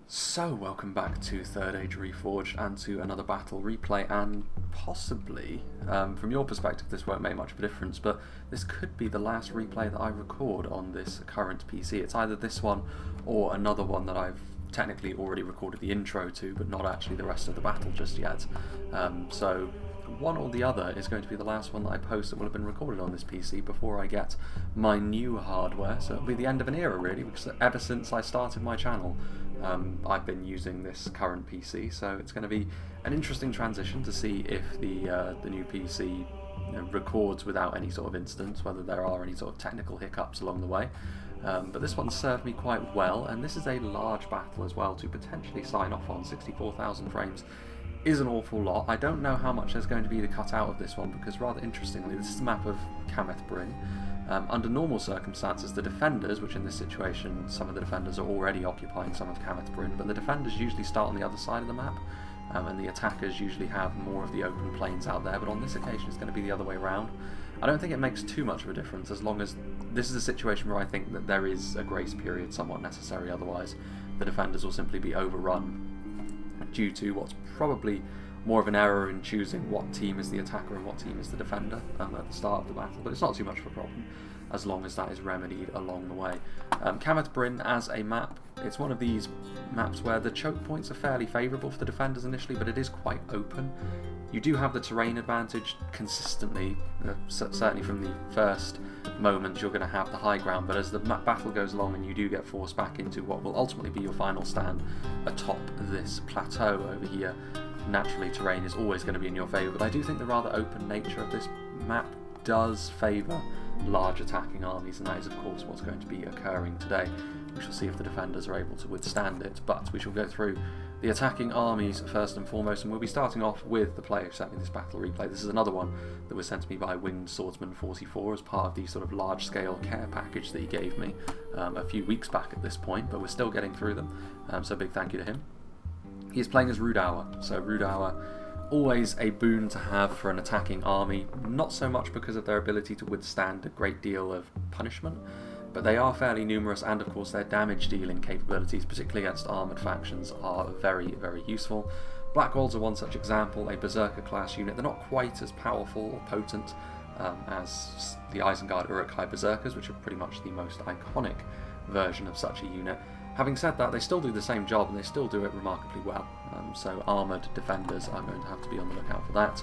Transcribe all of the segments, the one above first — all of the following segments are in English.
So, welcome back to Third Age Reforged and to another battle replay, and possibly, from your perspective this won't make much of a difference, but this could be the last replay that I record on this current PC. It's either this one or another one that I've technically already recorded the intro to, but not actually the rest of the battle just yet. So one or the other is going to be the last one that I post that will have been recorded on this PC before I get my new hardware, so it'll be the end of an era really, because ever since I started my channel I've been using this current PC, so it's going to be an interesting transition to see if the new PC records without any sort of incidents, whether there are any sort of technical hiccups along the way. But this one served me quite well, and this is a large battle as well to potentially sign off on. 64,000 frames is an awful lot. I don't know how much there's going to be to cut out of this one, because rather interestingly, this is a map of CAMETH BRIN. Under normal circumstances, the defenders, which in this situation some of the defenders are already occupying some of CAMETH BRIN, but the defenders usually start on the other side of the map, and the attackers usually have more of the open plains out there, but on this occasion it's going to be the other way around. I don't think it makes too much of a difference, as long as this is a situation where I think that there is a grace period somewhat necessary, otherwise the defenders will simply be overrun due to what's probably more of an error in choosing what team is the attacker and what team is the defender at the start of the battle, but it's not too much of a problem as long as that is remedied along the way. CAMETH BRIN as a map, it's one of these maps where the choke points are fairly favourable for the defenders initially, but it is quite open. You do have the terrain advantage consistently, certainly from the first moment you're going to have the high ground, but as the battle goes along and you do get forced back into what will ultimately be your final stand atop this plateau over here, naturally terrain is always going to be in your favour, but I do think the rather open nature of this map does favour large attacking armies, and that is of course what's going to be occurring today. We shall see if the defenders are able to withstand it, but we shall go through the attacking armies first and foremost, and we'll be starting off with the player who sent me this battle replay. This is another one that was sent to me by Winged Swordsman 44 as part of the sort of large scale care package that he gave me a few weeks back at this point, but we're still getting through them, so big thank you to him. He's playing as Rhudaur, so Rhudaur, always a boon to have for an attacking army, not so much because of their ability to withstand a great deal of punishment, but they are fairly numerous, and of course their damage dealing capabilities, particularly against armoured factions, are very, very useful. Black Walls are one such example, a Berserker class unit. They're not quite as powerful or potent as the Isengard Uruk-hai Berserkers, which are pretty much the most iconic version of such a unit. Having said that, they still do the same job, and they still do it remarkably well, so armoured defenders are going to have to be on the lookout for that.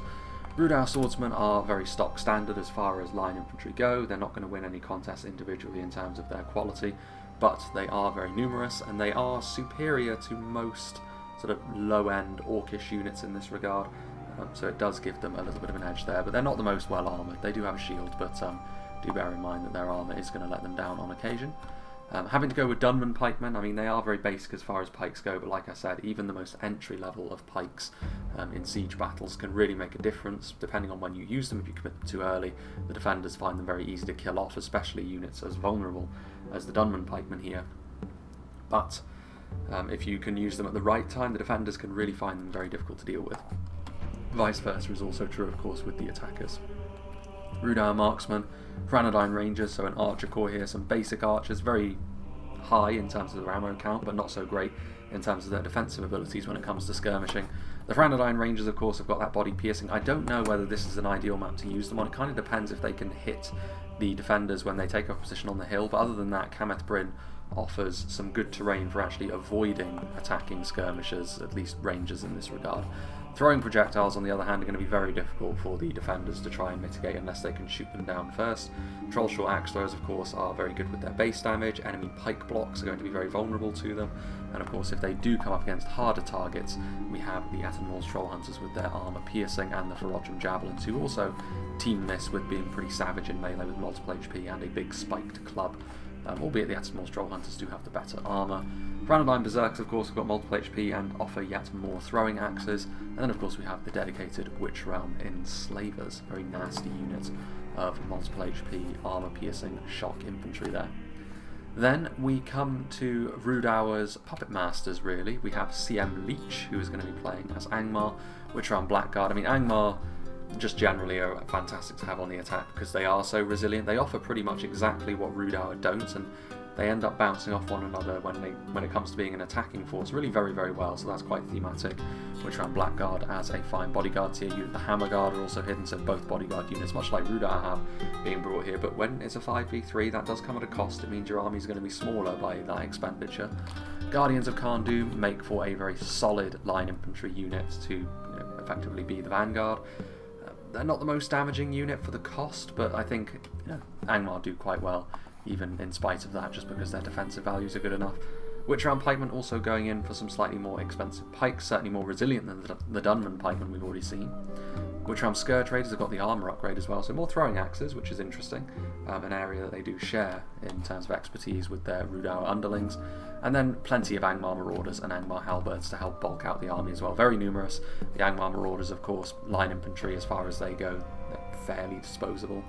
Rhudaur swordsmen are very stock standard as far as line infantry go. They're not going to win any contests individually in terms of their quality, but they are very numerous, and they are superior to most sort of low-end orcish units in this regard, so it does give them a little bit of an edge there, but they're not the most well armoured. They do have a shield, but do bear in mind that their armour is going to let them down on occasion. Having to go with Dunland pikemen, I mean, they are very basic as far as pikes go, but like I said, even the most entry level of pikes in siege battles can really make a difference depending on when you use them. If you commit them too early, the defenders find them very easy to kill off, especially units as vulnerable as the Dunland pikemen here. But if you can use them at the right time, the defenders can really find them very difficult to deal with. Vice versa is also true, of course, with the attackers. Rhudaur marksmen, Arthedain rangers, so an archer corps here, some basic archers, very high in terms of their ammo count, but not so great in terms of their defensive abilities when it comes to skirmishing. The Arthedain rangers, of course, have got that body piercing. I don't know whether this is an ideal map to use them on. It kind of depends if they can hit the defenders when they take up a position on the hill, but other than that, CAMETH BRIN offers some good terrain for actually avoiding attacking skirmishers, at least rangers in this regard. Throwing projectiles, on the other hand, are going to be very difficult for the defenders to try and mitigate unless they can shoot them down first. Trollshort axe throwers, of course, are very good with their base damage. Enemy pike blocks are going to be very vulnerable to them. And of course, if they do come up against harder targets, we have the Attenmore's troll hunters with their armour piercing, and the Reforged javelins, who also team this with being pretty savage in melee with multiple HP and a big spiked club. Albeit the Attenmore's troll hunters do have the better armour. Arthedain berserkers, of course, have got multiple HP and offer yet more throwing axes. And then, of course, we have the dedicated Witch Realm Enslavers, very nasty unit of multiple HP, armour-piercing shock infantry there. Then we come to Rhudaur's puppet masters, really. We have CM Leech, who is going to be playing as Angmar, Witch Realm Blackguard. I mean, Angmar just generally are fantastic to have on the attack because they are so resilient. They offer pretty much exactly what Rhudaur don't, and they end up bouncing off one another when it comes to being an attacking force really very, very well, so that's quite thematic. Which around Blackguard as a fine bodyguard tier unit. The Hammer Guard are also hidden, so both bodyguard units, much like Rhudaur have, being brought here. But when it's a 5v3, that does come at a cost. It means your army is going to be smaller by that expenditure. Guardians of Cardolan make for a very solid line infantry unit to effectively be the vanguard. They're not the most damaging unit for the cost, but I think Angmar do quite well, even in spite of that, just because their defensive values are good enough. Witch-round pikemen also going in for some slightly more expensive pikes, certainly more resilient than the Dunland pikemen we've already seen. Witch-round Scourge Raiders have got the armour upgrade as well, so more throwing axes, which is interesting, an area that they do share in terms of expertise with their Rhudaur underlings, and then plenty of Angmar Marauders and Angmar Halberds to help bulk out the army as well. Very numerous. The Angmar Marauders, of course, line infantry as far as they go, they're fairly disposable.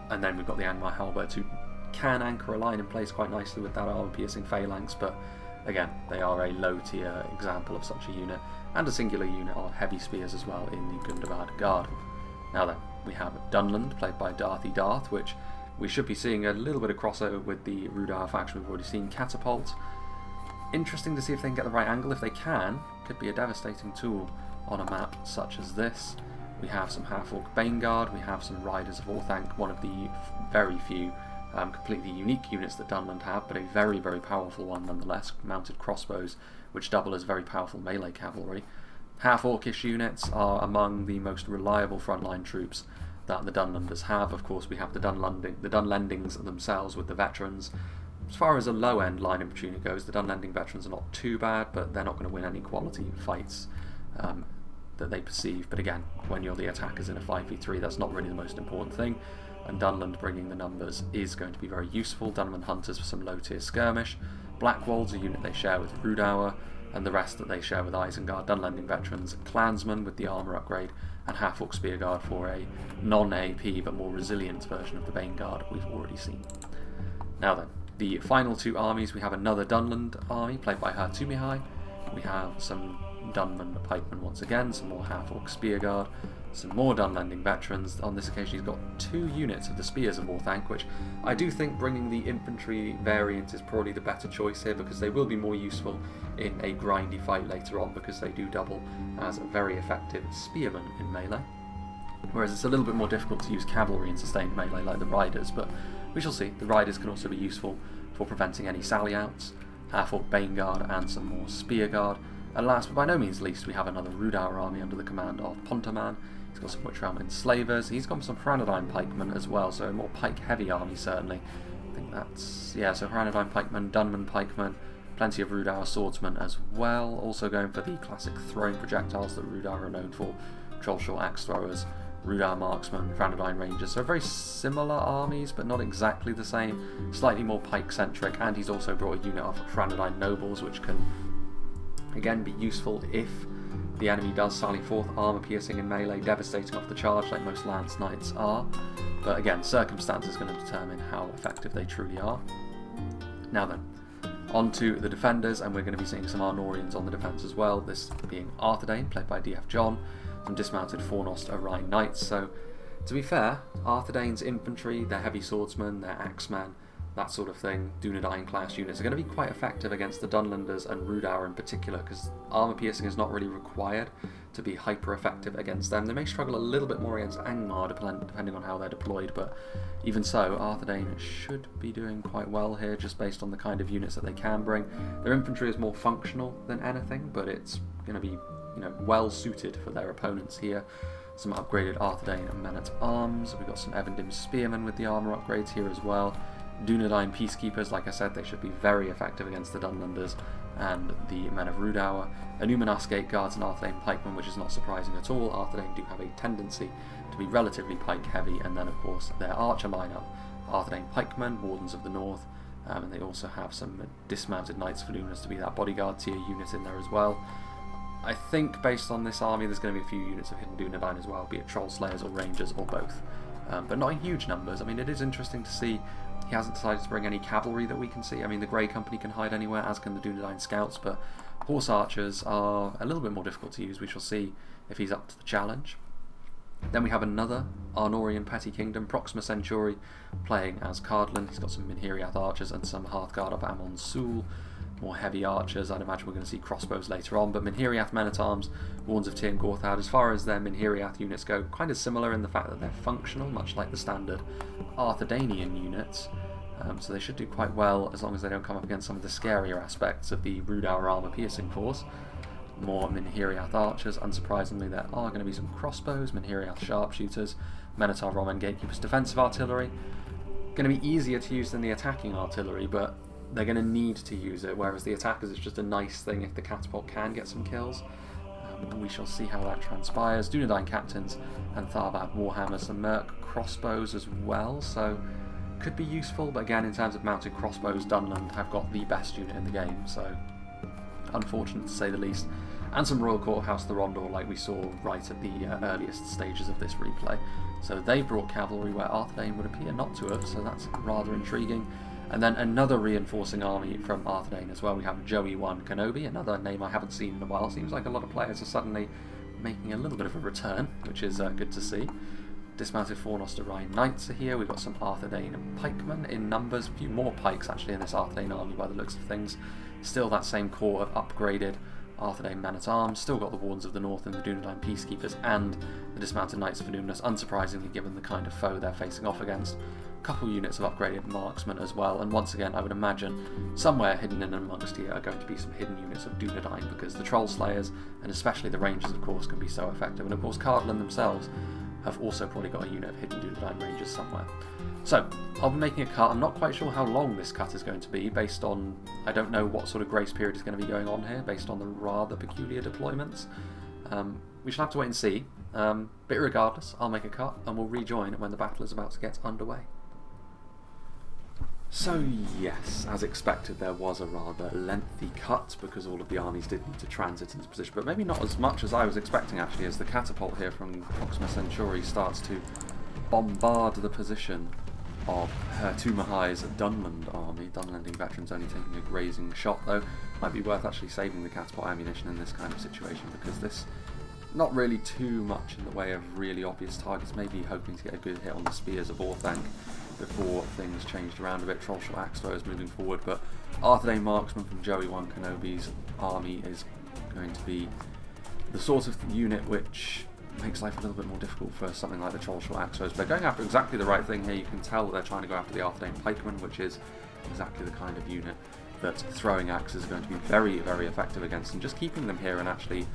And then we've got the Angmar Halberds who can anchor a line in place quite nicely with that armor-piercing phalanx, but again, they are a low-tier example of such a unit, and a singular unit are heavy spears as well in the Gundabad Guard. Now then, we have Dunland, played by Darthy Darth, which we should be seeing a little bit of crossover with the Rhudaur faction we've already seen. Catapult. Interesting to see if they can get the right angle. If they can, could be a devastating tool on a map such as this. We have some Half-Orc Baneguard, we have some Riders of Orthanc, one of the very few completely unique units that Dunland have, but a very, very powerful one nonetheless. Mounted crossbows, which double as very powerful melee cavalry. Half-Orcish units are among the most reliable frontline troops that the Dunlanders have. Of course, we have the Dunlendings themselves with the veterans. As far as a low-end line infantry unit goes, the Dunlending veterans are not too bad, but they're not going to win any quality fights that they perceive. But again, when you're the attackers in a 5v3, that's not really the most important thing. And Dunland bringing the numbers is going to be very useful. Dunland Hunters for some low-tier skirmish. Blackwold's a unit they share with Rhudaur, and the rest that they share with Isengard. Dunlending veterans, Clansmen with the armour upgrade, and Half-Orc Spearguard for a non-AP but more resilient version of the Baneguard we've already seen. Now then, the final two armies, we have another Dunland army played by Hertumihai. We have some Dunland pikemen once again, some more Half-Orc Spearguard, some more Dunlending veterans. On this occasion he's got 2 units of the Spears of Orthanc, which I do think bringing the infantry variant is probably the better choice here, because they will be more useful in a grindy fight later on, because they do double as very effective spearmen in melee. Whereas it's a little bit more difficult to use cavalry in sustained melee like the Riders, but we shall see. The Riders can also be useful for preventing any sally outs. Half-Orc Baneguard and some more Spearguard. And last but by no means least, we have another Rhudaur army under the command of Pontaman. He's got some Witch-round Enslavers. He's got some Arthedain pikemen as well, so a more pike-heavy army certainly. I think that's, yeah, so Arthedain pikemen, Dunman pikemen, plenty of Rhudaur swordsmen as well. Also going for the classic throwing projectiles that Rhudaur are known for. Trollshaw axe throwers, Rhudaur marksmen, Arthedain rangers. So very similar armies, but not exactly the same. Slightly more pike-centric, and he's also brought a unit of Arthedain nobles, which can again be useful if the enemy does sally forth, armour piercing in melee, devastating off the charge like most Lance Knights are. But again, circumstance is going to determine how effective they truly are. Now then, on to the defenders, and we're going to be seeing some Arnorians on the defence as well, this being Arthedain, played by DF John, some dismounted Fornost Orion Knights. So, to be fair, Arthedain's infantry, their heavy swordsmen, their axemen, that sort of thing, Dunedain class units are going to be quite effective against the Dunlanders and Rhudaur in particular, because armour piercing is not really required to be hyper effective against them. They may struggle a little bit more against Angmar depending on how they're deployed, but even so, Arthedain should be doing quite well here just based on the kind of units that they can bring. Their infantry is more functional than anything, but it's going to be well suited for their opponents here. Some upgraded Arthedain men-at-arms. We've got some Evendim spearmen with the armour upgrades here as well. Dunedain peacekeepers, like I said, they should be very effective against the Dunlanders and the men of Rhudaur. Anumanas gate guards and Arthedain pikemen, which is not surprising at all. Arthedain do have a tendency to be relatively pike heavy, and then of course their archer lineup, Arthedain pikemen, Wardens of the North, and they also have some dismounted Knights Falunas to be that bodyguard tier unit in there as well. I think based on this army there's going to be a few units of hidden Dunedain as well, be it Troll Slayers or Rangers or both, but not in huge numbers. I mean, it is interesting to see he hasn't decided to bring any cavalry that we can see. I mean, the Grey Company can hide anywhere, as can the Dunedain Scouts, but horse archers are a little bit more difficult to use. We shall see if he's up to the challenge. Then we have another Arnorian Petty Kingdom, Proxima Centauri, playing as Cardolan. He's got some Minhiriath archers and some Hearthguard of Amon Sul. More heavy archers. I'd imagine we're going to see crossbows later on, but Minhiriath men-at-arms, Warns of Tirn Gorthad, as far as their Minhiriath units go, kind of similar in the fact that they're functional, much like the standard Arthedainian units. So they should do quite well as long as they don't come up against some of the scarier aspects of the Rhudaur armor-piercing force. More Minhiriath archers. Unsurprisingly, there are going to be some crossbows, Minhiriath sharpshooters, Minotaur Roman gatekeepers, defensive artillery. Going to be easier to use than the attacking artillery, but they're going to need to use it, whereas the attackers is just a nice thing if the catapult can get some kills. We shall see how that transpires. Dunedain captains and Tharbad warhammers, some Merc crossbows as well, so could be useful, but again, in terms of mounted crossbows, Dunland have got the best unit in the game, so unfortunate to say the least. And some Royal Court of House the Rhudaur, like we saw right at the earliest stages of this replay. So they brought cavalry where Arthedain would appear not to have, so that's rather intriguing. And then another reinforcing army from Arthedain as well. We have Joey 1 Kenobi, another name I haven't seen in a while. Seems like a lot of players are suddenly making a little bit of a return, which is good to see. Dismounted Fornoster Rhine Knights are here. We've got some Arthedain pikemen in numbers. A few more pikes actually in this Arthedain army by the looks of things. Still that same core of upgraded Arthedain men-at-arms. Still got the Wardens of the North and the Dunedain Peacekeepers and the Dismounted Knights of Anubis, unsurprisingly given the kind of foe they're facing off against. Couple units of upgraded marksmen as well, and once again I would imagine somewhere hidden in amongst here are going to be some hidden units of Dunedain, because the Troll Slayers and especially the Rangers of course can be so effective, and of course Cardolan themselves have also probably got a unit of hidden Dunedain Rangers somewhere. So I'll be making a cut. I'm not quite sure how long this cut is going to be based on, I don't know what sort of grace period is going to be going on here based on the rather peculiar deployments. We shall have to wait and see, but regardless I'll make a cut and we'll rejoin when the battle is about to get underway. So yes, as expected there was a rather lengthy cut because all of the armies did need to transit into position, but maybe not as much as I was expecting actually, as the catapult here from Proxima Centauri starts to bombard the position of Her Tumahai's Dunland army. Dunlanding veterans only taking a grazing shot though. Might be worth actually saving the catapult ammunition in this kind of situation, because this, not really too much in the way of really obvious targets, maybe hoping to get a good hit on the spears of Orthanc before things changed around a bit. Trollshot axe throwers moving forward, but Arthedain marksman from Joey 1 Kenobi's army is going to be the sort of unit which makes life a little bit more difficult for something like the Trollshot axe throwers. They're going after exactly the right thing here. You can tell that they're trying to go after the Arthedain pikemen, which is exactly the kind of unit that throwing axes are going to be very, very effective against, and just keeping them here and actually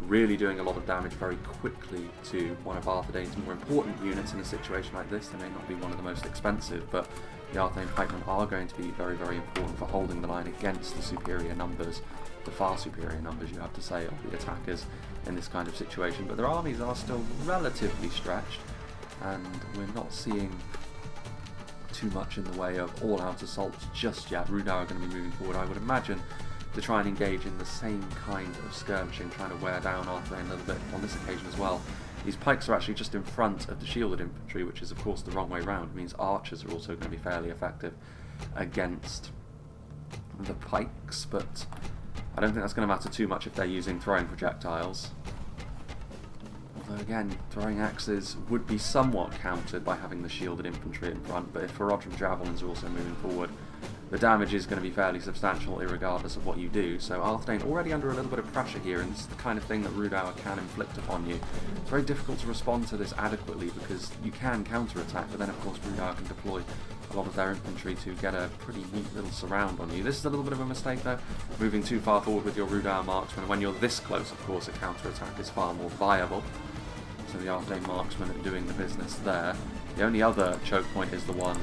really doing a lot of damage very quickly to one of Arthedain's more important units in a situation like this. They may not be one of the most expensive, but the Arthedain pikemen are going to be very, very important for holding the line against the superior numbers, the far superior numbers you have to say, of the attackers in this kind of situation. But their armies are still relatively stretched, and we're not seeing too much in the way of all-out assaults just yet. Rhudaur are going to be moving forward, I would imagine, to try and engage in the same kind of skirmishing, trying to wear down Arthedain a little bit on this occasion as well. These pikes are actually just in front of the shielded infantry, which is of course the wrong way round. It means archers are also going to be fairly effective against the pikes, but I don't think that's going to matter too much if they're using throwing projectiles. Although again, throwing axes would be somewhat countered by having the shielded infantry in front, but if Ferodrum javelins are also moving forward, the damage is going to be fairly substantial regardless of what you do. So Arthedain already under a little bit of pressure here, and this is the kind of thing that Rhudaur can inflict upon you. It's very difficult to respond to this adequately because you can counter-attack, but then of course Rhudaur can deploy a lot of their infantry to get a pretty neat little surround on you. This is a little bit of a mistake though, moving too far forward with your Rhudaur marksmen. When you're this close, of course, a counter-attack is far more viable. So the Arthedain marksmen are doing the business there. The only other choke point is the one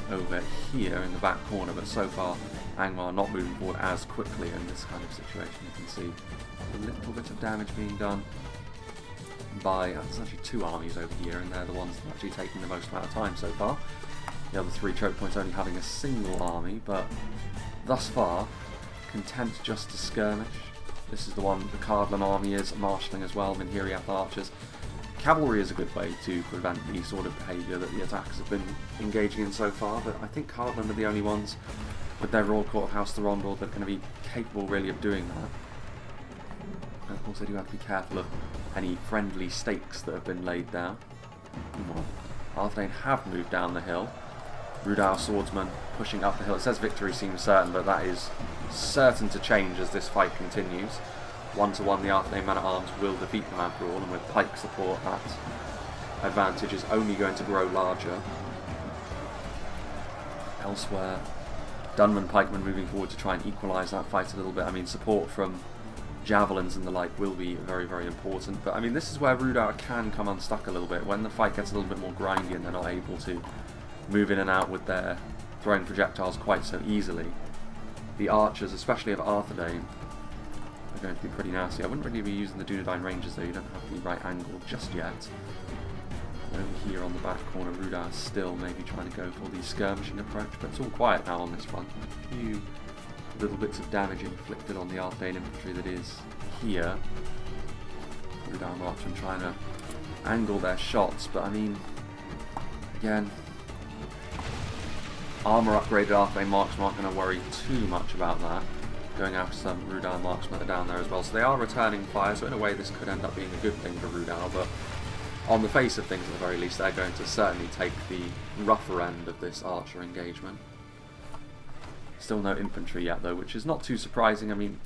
over here in the back corner, but so far Angmar not moving forward as quickly in this kind of situation. You can see a little bit of damage being done by, there's actually two armies over here, and they're the ones that are actually taking the most amount of time so far. The other three choke points only having a single army, but thus far content just to skirmish. This is the one the Cardolan army is marshalling as well, Minhiriath archers. Cavalry is a good way to prevent the sort of behaviour that the attackers have been engaging in so far, but I think Cardolan are the only ones with their Royal Court of House the Rhudaur that are going to be capable really of doing that. of course they do have to be careful of any friendly stakes that have been laid down. Arthedain have moved down the hill. Rhudaur swordsman pushing up the hill. It says victory seems certain, but that is certain to change as this fight continues. 1-to-1 the Arthedain man-at-arms will defeat the man brawl, and with pike support that advantage is only going to grow larger. Elsewhere, Dunland pikemen moving forward to try and equalise that fight a little bit. I mean, support from javelins and the like will be very, very important. But I mean, this is where Rhudaur can come unstuck a little bit. When the fight gets a little bit more grindy and they're not able to move in and out with their throwing projectiles quite so easily, the archers, especially of Arthedain, are going to be pretty nasty. I wouldn't really be using the Dunland Rangers though, you don't have the right angle just yet. Over here on the back corner, Rhudaur still maybe trying to go for the skirmishing approach, but it's all quiet now on this front. A few little bits of damage inflicted on the Arthedain infantry that is here. Rhudaur marksmen trying to angle their shots, but I mean, again, armour upgraded Arthedain marksmen aren't going to worry too much about that. Going after some Rhudaur marksmen that are down there as well, so they are returning fire, so in a way this could end up being a good thing for Rhudaur, but on the face of things, at the very least, they're going to certainly take the rougher end of this archer engagement. Still no infantry yet, though, which is not too surprising. I mean,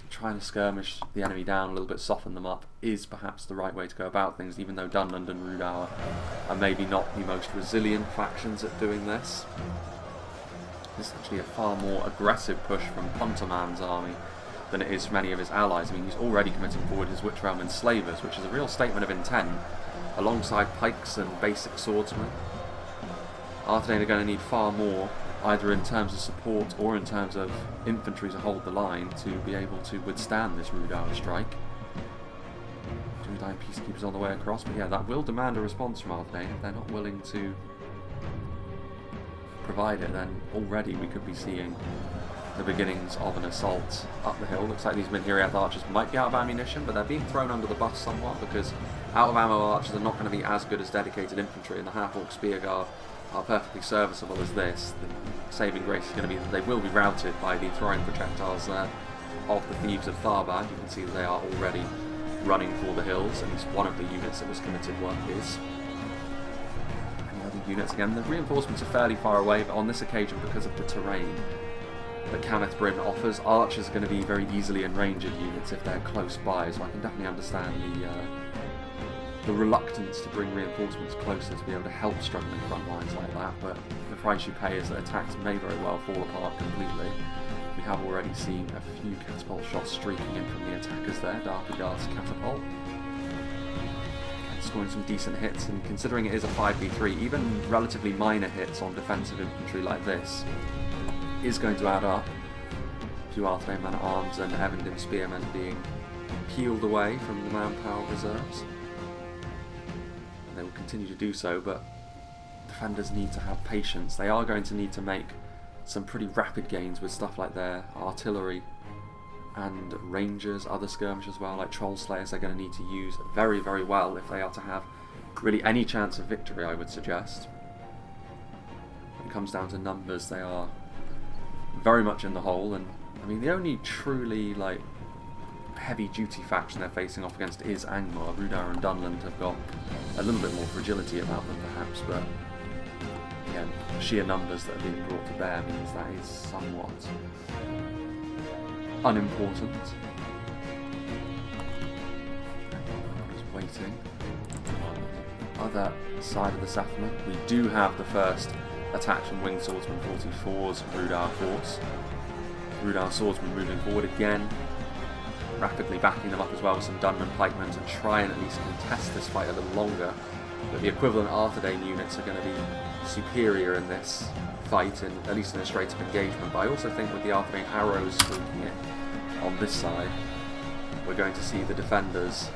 trying to skirmish the enemy down a little bit, soften them up, is perhaps the right way to go about things, even though Dunland and Rhudaur are maybe not the most resilient factions at doing this. This is actually a far more aggressive push from Pontaman's army than it is from any of his allies. I mean, he's already committing forward his Witch Realm Enslavers, which is a real statement of intent, alongside pikes and basic swordsmen. Arthedain are going to need far more, either in terms of support or in terms of infantry to hold the line to be able to withstand this Rhudaur strike. Dunland peacekeepers on the way across, but yeah, that will demand a response from Arthedain. If they're not willing to provide it, then already we could be seeing the beginnings of an assault up the hill. Looks like these Minhiriath archers might be out of ammunition, but they're being thrown under the bus somewhat because out of ammo archers are not going to be as good as dedicated infantry, and the half-orc spear guard are perfectly serviceable as this. The saving grace is going to be that they will be routed by the throwing projectiles there of the Thieves of Tharbad. You can see that they are already running for the hills, at least one of the units that was committed work is. Any other units? Again, the reinforcements are fairly far away, but on this occasion, because of the terrain that CAMETH BRIN offers, archers are going to be very easily enranged units if they're close by, so I can definitely understand the reluctance to bring reinforcements closer to be able to help struggling front lines like that, but the price you pay is that attacks may very well fall apart completely. We have already seen a few catapult shots streaking in from the attackers there, Darky Guard's catapult. And scoring some decent hits, and considering it is a 5v3, even relatively minor hits on defensive infantry like this is going to add up. A few Arthedain man-at-arms and Evandin spearmen being peeled away from the manpower reserves. They will continue to do so, but defenders need to have patience. They are going to need to make some pretty rapid gains with stuff like their artillery and rangers, other skirmish as well, like troll slayers they're going to need to use very, very well if they are to have really any chance of victory, I would suggest. When it comes down to numbers, they are very much in the hole, and I mean the only truly heavy duty faction they're facing off against is Angmar. Rhudaur and Dunland have got a little bit more fragility about them perhaps, but again, sheer numbers that are being brought to bear means that is somewhat unimportant. Just waiting. Other side of the settlement, we do have the first attacks from Winged Swordsman 44's Rhudaur force. Rhudaur swordsmen moving forward again, rapidly backing them up as well with some Dunland pikemen to try and at least contest this fight a little longer. But the equivalent Arthedain units are going to be superior in this fight, at least in a straight-up engagement. But I also think with the Arthedain arrows streaking it on this side, we're going to see the defenders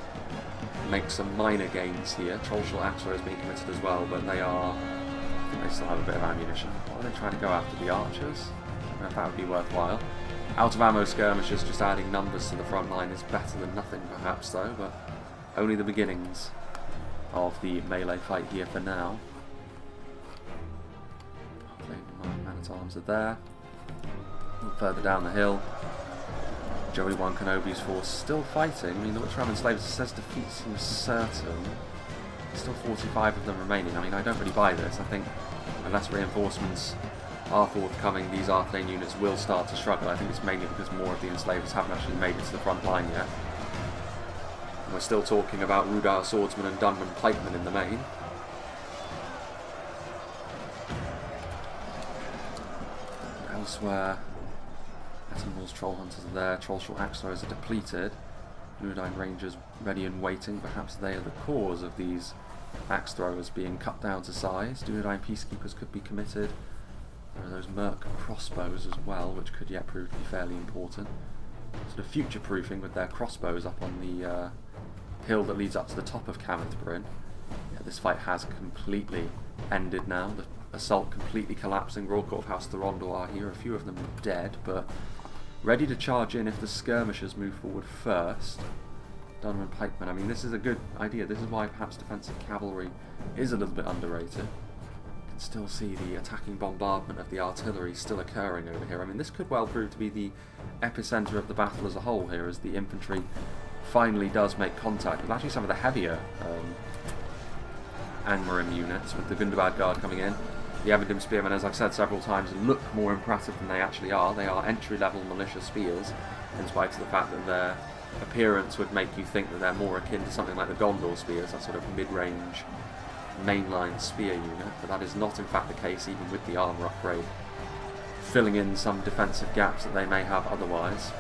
make some minor gains here. Trollshot Axler is being committed as well, but they are, I think they still have a bit of ammunition. Are they trying to go after the archers? I don't know if that would be worthwhile. Out of ammo skirmishers, just adding numbers to the front line is better than nothing perhaps though, but only the beginnings of the melee fight here for now. Man-at-arms are there. A little further down the hill, Joey One Kenobi's force still fighting. I mean, the Witcher Enslavers says defeat seems certain. Still 45 of them remaining. I mean, I don't really buy this. I think unless reinforcements are forthcoming, these Arthedain units will start to struggle. I think it's mainly because more of the Enslavers haven't actually made it to the front line yet. And we're still talking about Rhudaur Swordsmen and Dunland Pikemen in the main. Elsewhere, Ettingham's Troll Hunters are there, Trollshort Axe Throwers are depleted. Rhudaur Rangers ready and waiting. Perhaps they are the cause of these axe throwers being cut down to size. Rhudaur Peacekeepers could be committed. There are those Merc crossbows as well, which could yet prove to be fairly important. Sort of future-proofing with their crossbows up on the hill that leads up to the top of CAMETH BRIN. Yeah, this fight has completely ended now. The assault completely collapsing. Royal Court of House Rhudaur are here. A few of them are dead, but ready to charge in if the skirmishers move forward first. Dunland Pikemen, I mean, this is a good idea. This is why perhaps defensive cavalry is a little bit underrated. You can still see the attacking bombardment of the artillery still occurring over here. I mean, this could well prove to be the epicenter of the battle as a whole here, as the infantry finally does make contact with actually some of the heavier Angmar units, with the Gundabad Guard coming in. The Evendim Spearmen, as I've said several times, look more impressive than they actually are. They are entry-level militia spears, in spite of the fact that their appearance would make you think that they're more akin to something like the Gondor spears, that sort of mid-range mainline spear unit, but that is not in fact the case even with the armour upgrade, filling in some defensive gaps that they may have otherwise.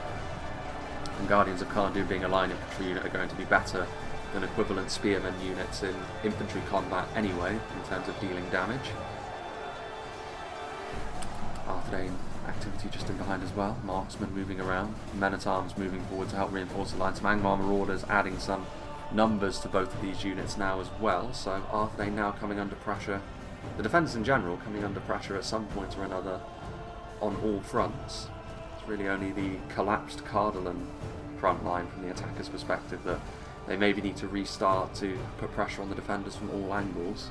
And Guardians of Cardolan being a line infantry unit are going to be better than equivalent spearmen units in infantry combat anyway, in terms of dealing damage. Arthedain activity just in behind as well. Marksmen moving around. Men-at-arms moving forward to help reinforce the line. Some Angmar Marauders adding some numbers to both of these units now as well. So Arthedain now coming under pressure. The defenders in general coming under pressure at some point or another on all fronts. It's really only the collapsed Cardolan front line from the attacker's perspective that they maybe need to restart to put pressure on the defenders from all angles.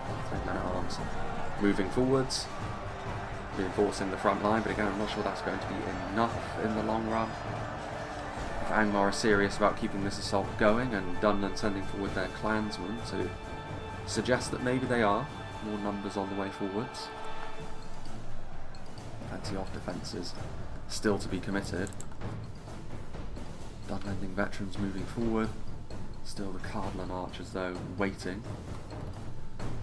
Arthedain men-at-arms moving forwards, reinforcing the front line, but again I'm not sure that's going to be enough in the long run. If Angmar are serious about keeping this assault going, and Dunland sending forward their clansmen to suggest that maybe they are, more numbers on the way forwards. Plenty of defences still to be committed. Dunlanding veterans moving forward, still the Cardolan archers though waiting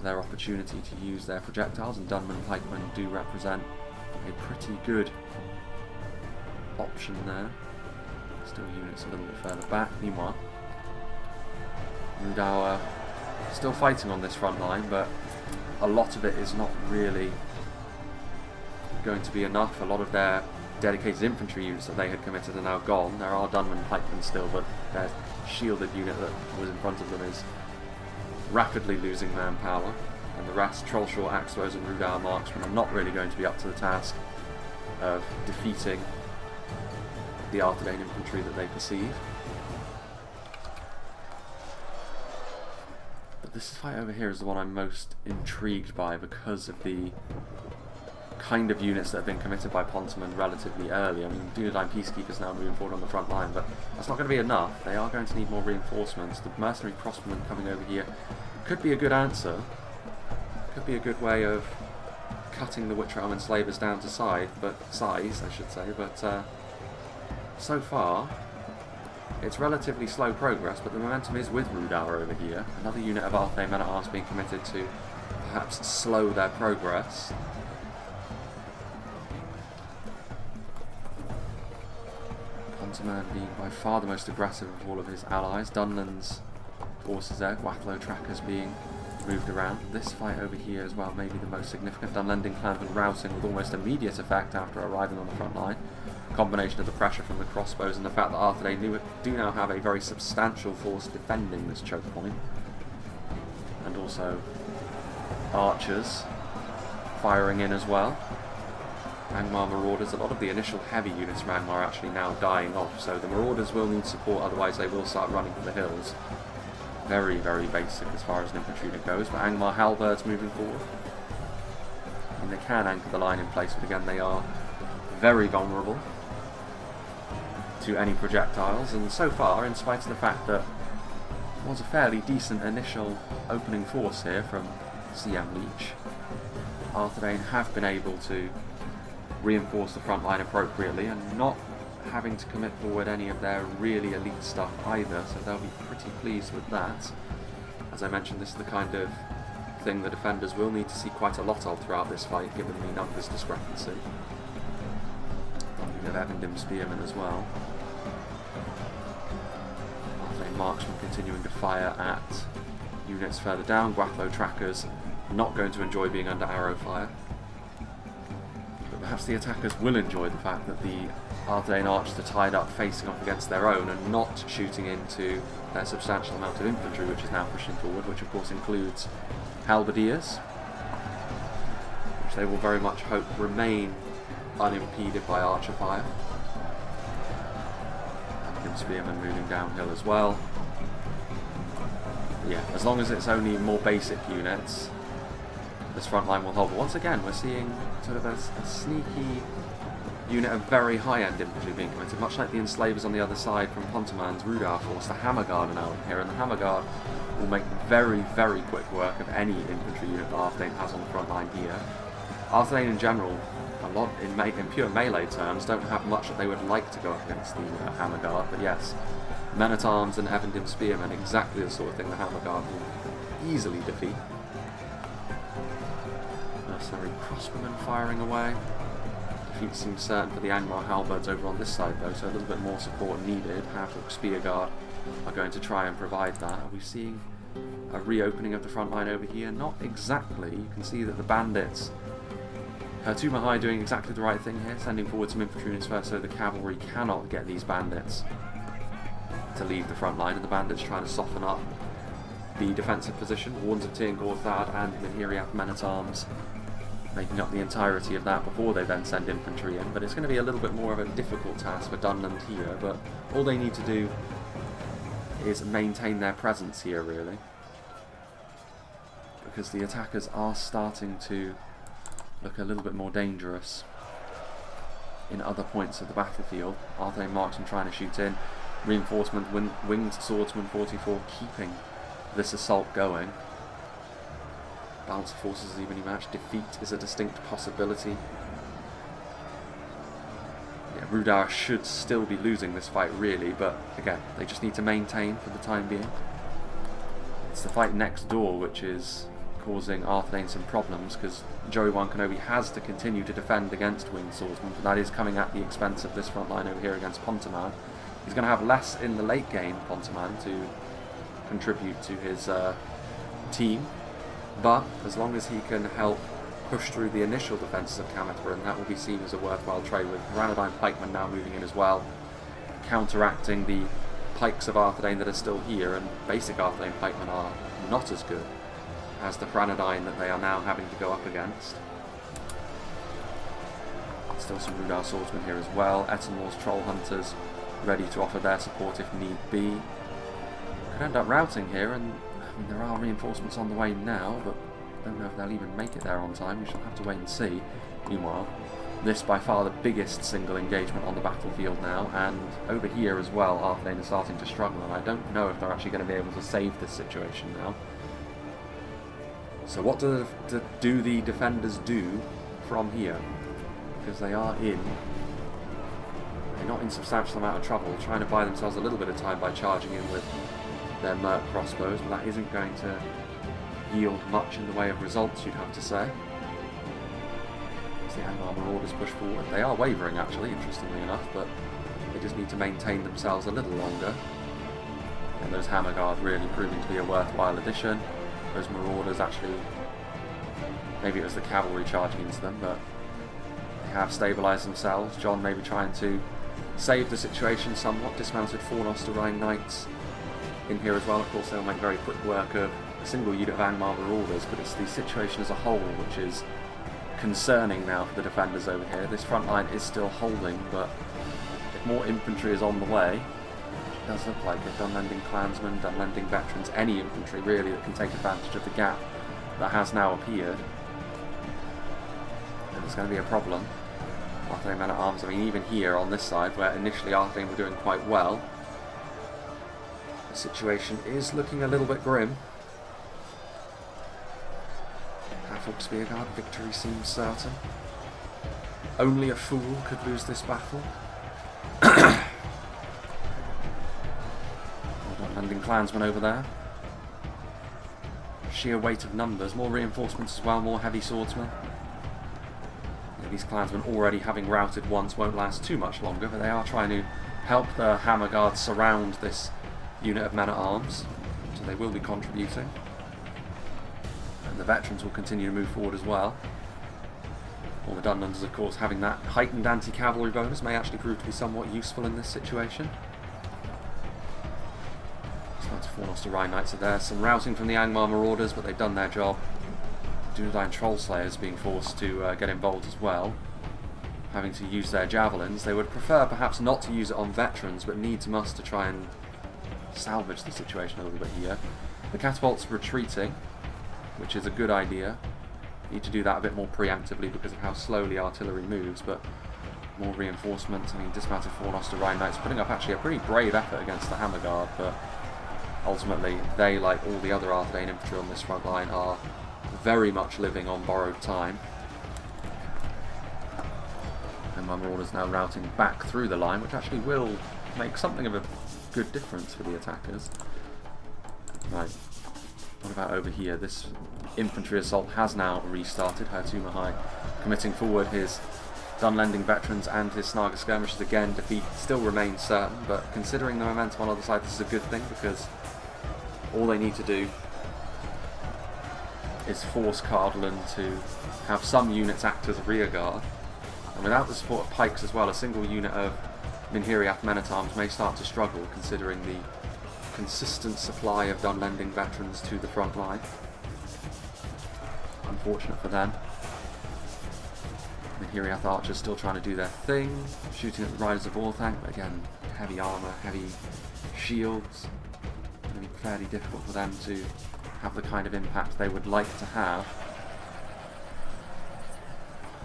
their opportunity to use their projectiles, and Dunland Pikemen do represent a pretty good option there. Still units a little bit further back. Meanwhile, Rhudaur still fighting on this front line, but a lot of it is not really going to be enough. A lot of their dedicated infantry units that they had committed are now gone. There are Dunland Pikemen still, but their shielded unit that was in front of them is rapidly losing manpower, and the rest, Trollshort Axe Throwers and Rhudaur Marksmen, are not really going to be up to the task of defeating the Arthedain infantry that they perceive. But this fight over here is the one I'm most intrigued by because of the kind of units that have been committed by Pontaman relatively early. I mean, Dunedain Peacekeepers now moving forward on the front line, but that's not going to be enough. They are going to need more reinforcements. The mercenary crossbowmen coming over here could be a good answer. Could be a good way of cutting the Witcher Enslavers down to size, but so far it's relatively slow progress, but the momentum is with Rhudaur over here. Another unit of Arthedain men-at-arms being committed to perhaps slow their progress. Pontaman being by far the most aggressive of all of his allies. Dunland's forces there, Wathlow trackers being moved around. This fight over here as well may be the most significant. Dunlanding clansmen rousing with almost immediate effect after arriving on the front line. Combination of the pressure from the crossbows and the fact that Arthedain do now have a very substantial force defending this choke point. And also archers firing in as well. Angmar Marauders, a lot of the initial heavy units from Angmar are actually now dying off, so the Marauders will need support, otherwise they will start running for the hills. Very, very basic as far as an infantry unit goes, but Angmar Halberds moving forward. And they can anchor the line in place, but again they are very vulnerable. to any projectiles, and so far, in spite of the fact that it was a fairly decent initial opening force here from CM Leech, Arthedain have been able to reinforce the front line appropriately and not having to commit forward any of their really elite stuff either, so they'll be pretty pleased with that. As I mentioned, this is the kind of thing the defenders will need to see quite a lot of throughout this fight, given the numbers discrepancy. We have Evandim Spearmen as well. Arthedain Marksmen continuing to fire at units further down. Guathlo trackers not going to enjoy being under arrow fire. But perhaps the attackers will enjoy the fact that the Arthedain archers are tied up facing off against their own and not shooting into their substantial amount of infantry, which is now pushing forward, which of course includes halberdiers, which they will very much hope remain unimpeded by archer fire. And spearmen moving downhill as well. Yeah, as long as it's only more basic units, this front line will hold. But once again, we're seeing sort of a sneaky unit of very high-end infantry being committed, much like the enslavers on the other side from Pontaman's Rhudaur force. The Hammer Guard are now in here, and the Hammer Guard will make very, very quick work of any infantry unit that Arthedain has on the front line here. Arthedain in general, a lot in pure melee terms, don't have much that they would like to go up against the Hammer Guard, but yes, men-at-arms and Evandim Spearmen, exactly the sort of thing the Hammer Guard will easily defeat. Mercenary crossbowmen firing away. Defeat seems certain for the Angmar halberds over on this side though, so a little bit more support needed. Half-orc spear guard are going to try and provide that. Are we seeing a reopening of the front line over here? Not exactly. You can see that the bandits, Tuma High doing exactly the right thing here, sending forward some infantry units first so the cavalry cannot get these bandits to leave the front line, and the bandits trying to soften up the defensive position. Warns of Tir Gorthad and Minhiriath men-at-arms making up the entirety of that before they then send infantry in, but it's going to be a little bit more of a difficult task for Dunland here, but all they need to do is maintain their presence here really, because the attackers are starting to look a little bit more dangerous in other points of the battlefield. Arthedain Marksmen trying to shoot in, reinforcement Winged Swordsman 44 keeping this assault going. Balance of forces is evenly matched. Defeat is a distinct possibility. Yeah, Rhudaur should still be losing this fight really, but again, they just need to maintain for the time being. It's the fight next door which is causing Arthedain some problems, because Joey Wan Kenobi has to continue to defend against Winged Swordsman, but that is coming at the expense of this front line over here against Pontaman. He's going to have less in the late game, Pontaman, to contribute to his team. But as long as he can help push through the initial defences of CAMETH, and that will be seen as a worthwhile trade, with Rhudaur pikemen now moving in as well, counteracting the pikes of Arthedain that are still here, and basic Arthedain pikemen are not as good as the Rhudaur that they are now having to go up against. Still some Rhudaur swordsmen here as well. Etenmore's troll hunters ready to offer their support if need be. Could end up routing here, and I mean, there are reinforcements on the way now, but I don't know if they'll even make it there on time. We shall have to wait and see. Meanwhile, this by far the biggest single engagement on the battlefield now, and over here as well, Arthedain is starting to struggle, and I don't know if they're actually going to be able to save this situation now. So what do the defenders do from here? Because they are in a not insubstantial amount of trouble, trying to buy themselves a little bit of time by charging in with their Merc crossbows, but that isn't going to yield much in the way of results, you'd have to say. As the Angmar Marauders push forward, they are wavering actually, interestingly enough, but they just need to maintain themselves a little longer. And those Hammer Guard really proving to be a worthwhile addition. Those Marauders actually, maybe it was the cavalry charging into them, but they have stabilised themselves. John maybe trying to save the situation somewhat, dismounted 4 Nosterine Knights in here as well. Of course they'll make very quick work of a single unit of Angmar Marauders, but it's the situation as a whole which is concerning now for the defenders over here. This front line is still holding, but if more infantry is on the way, it does look like it. Dunlending clansmen, Dunlending veterans, any infantry really that can take advantage of the gap that has now appeared, and it's going to be a problem. Arthedain men-at-arms, I mean, even here on this side, where initially Arthedain were doing quite well, the situation is looking a little bit grim. Half-Orc Spearguard, victory seems certain. Only a fool could lose this battle. Dunland clansmen over there. Sheer weight of numbers, more reinforcements as well, more heavy swordsmen. Yeah, these clansmen already having routed once won't last too much longer, but they are trying to help the Hammer Guard surround this unit of men-at-arms, so they will be contributing. And the veterans will continue to move forward as well. All the Dunlanders, of course, having that heightened anti-cavalry bonus may actually prove to be somewhat useful in this situation. Fornoster Rhine Knights are there. Some routing from the Angmar Marauders, but they've done their job. Dunland Trollslayers being forced to get involved as well, having to use their javelins. They would prefer perhaps not to use it on veterans, but needs must to try and salvage the situation a little bit here. The catapults retreating, which is a good idea. Need to do that a bit more preemptively because of how slowly artillery moves, but more reinforcements. I mean, dismounted Fornoster Rhine Knights putting up actually a pretty brave effort against the Hammer Guard, but ultimately they, like all the other Arthedain infantry on this front line, are very much living on borrowed time. And my Marauders now routing back through the line, which actually will make something of a good difference for the attackers. Right, what about over here? This infantry assault has now restarted. Herr Tumahai committing forward his Dunlanding veterans and his Snaga skirmishers again. Defeat still remains certain, but considering the momentum on the other side, this is a good thing, because all they need to do is force Cardolan to have some units act as a rear guard, and without the support of pikes as well, a single unit of Minhiriath men-at-arms may start to struggle, considering the consistent supply of Dunlanding veterans to the front line. Unfortunate for them. Minhiriath archers still trying to do their thing, shooting at the Riders of Orthanc, but again, heavy armour, heavy shields. It's going to be fairly difficult for them to have the kind of impact they would like to have.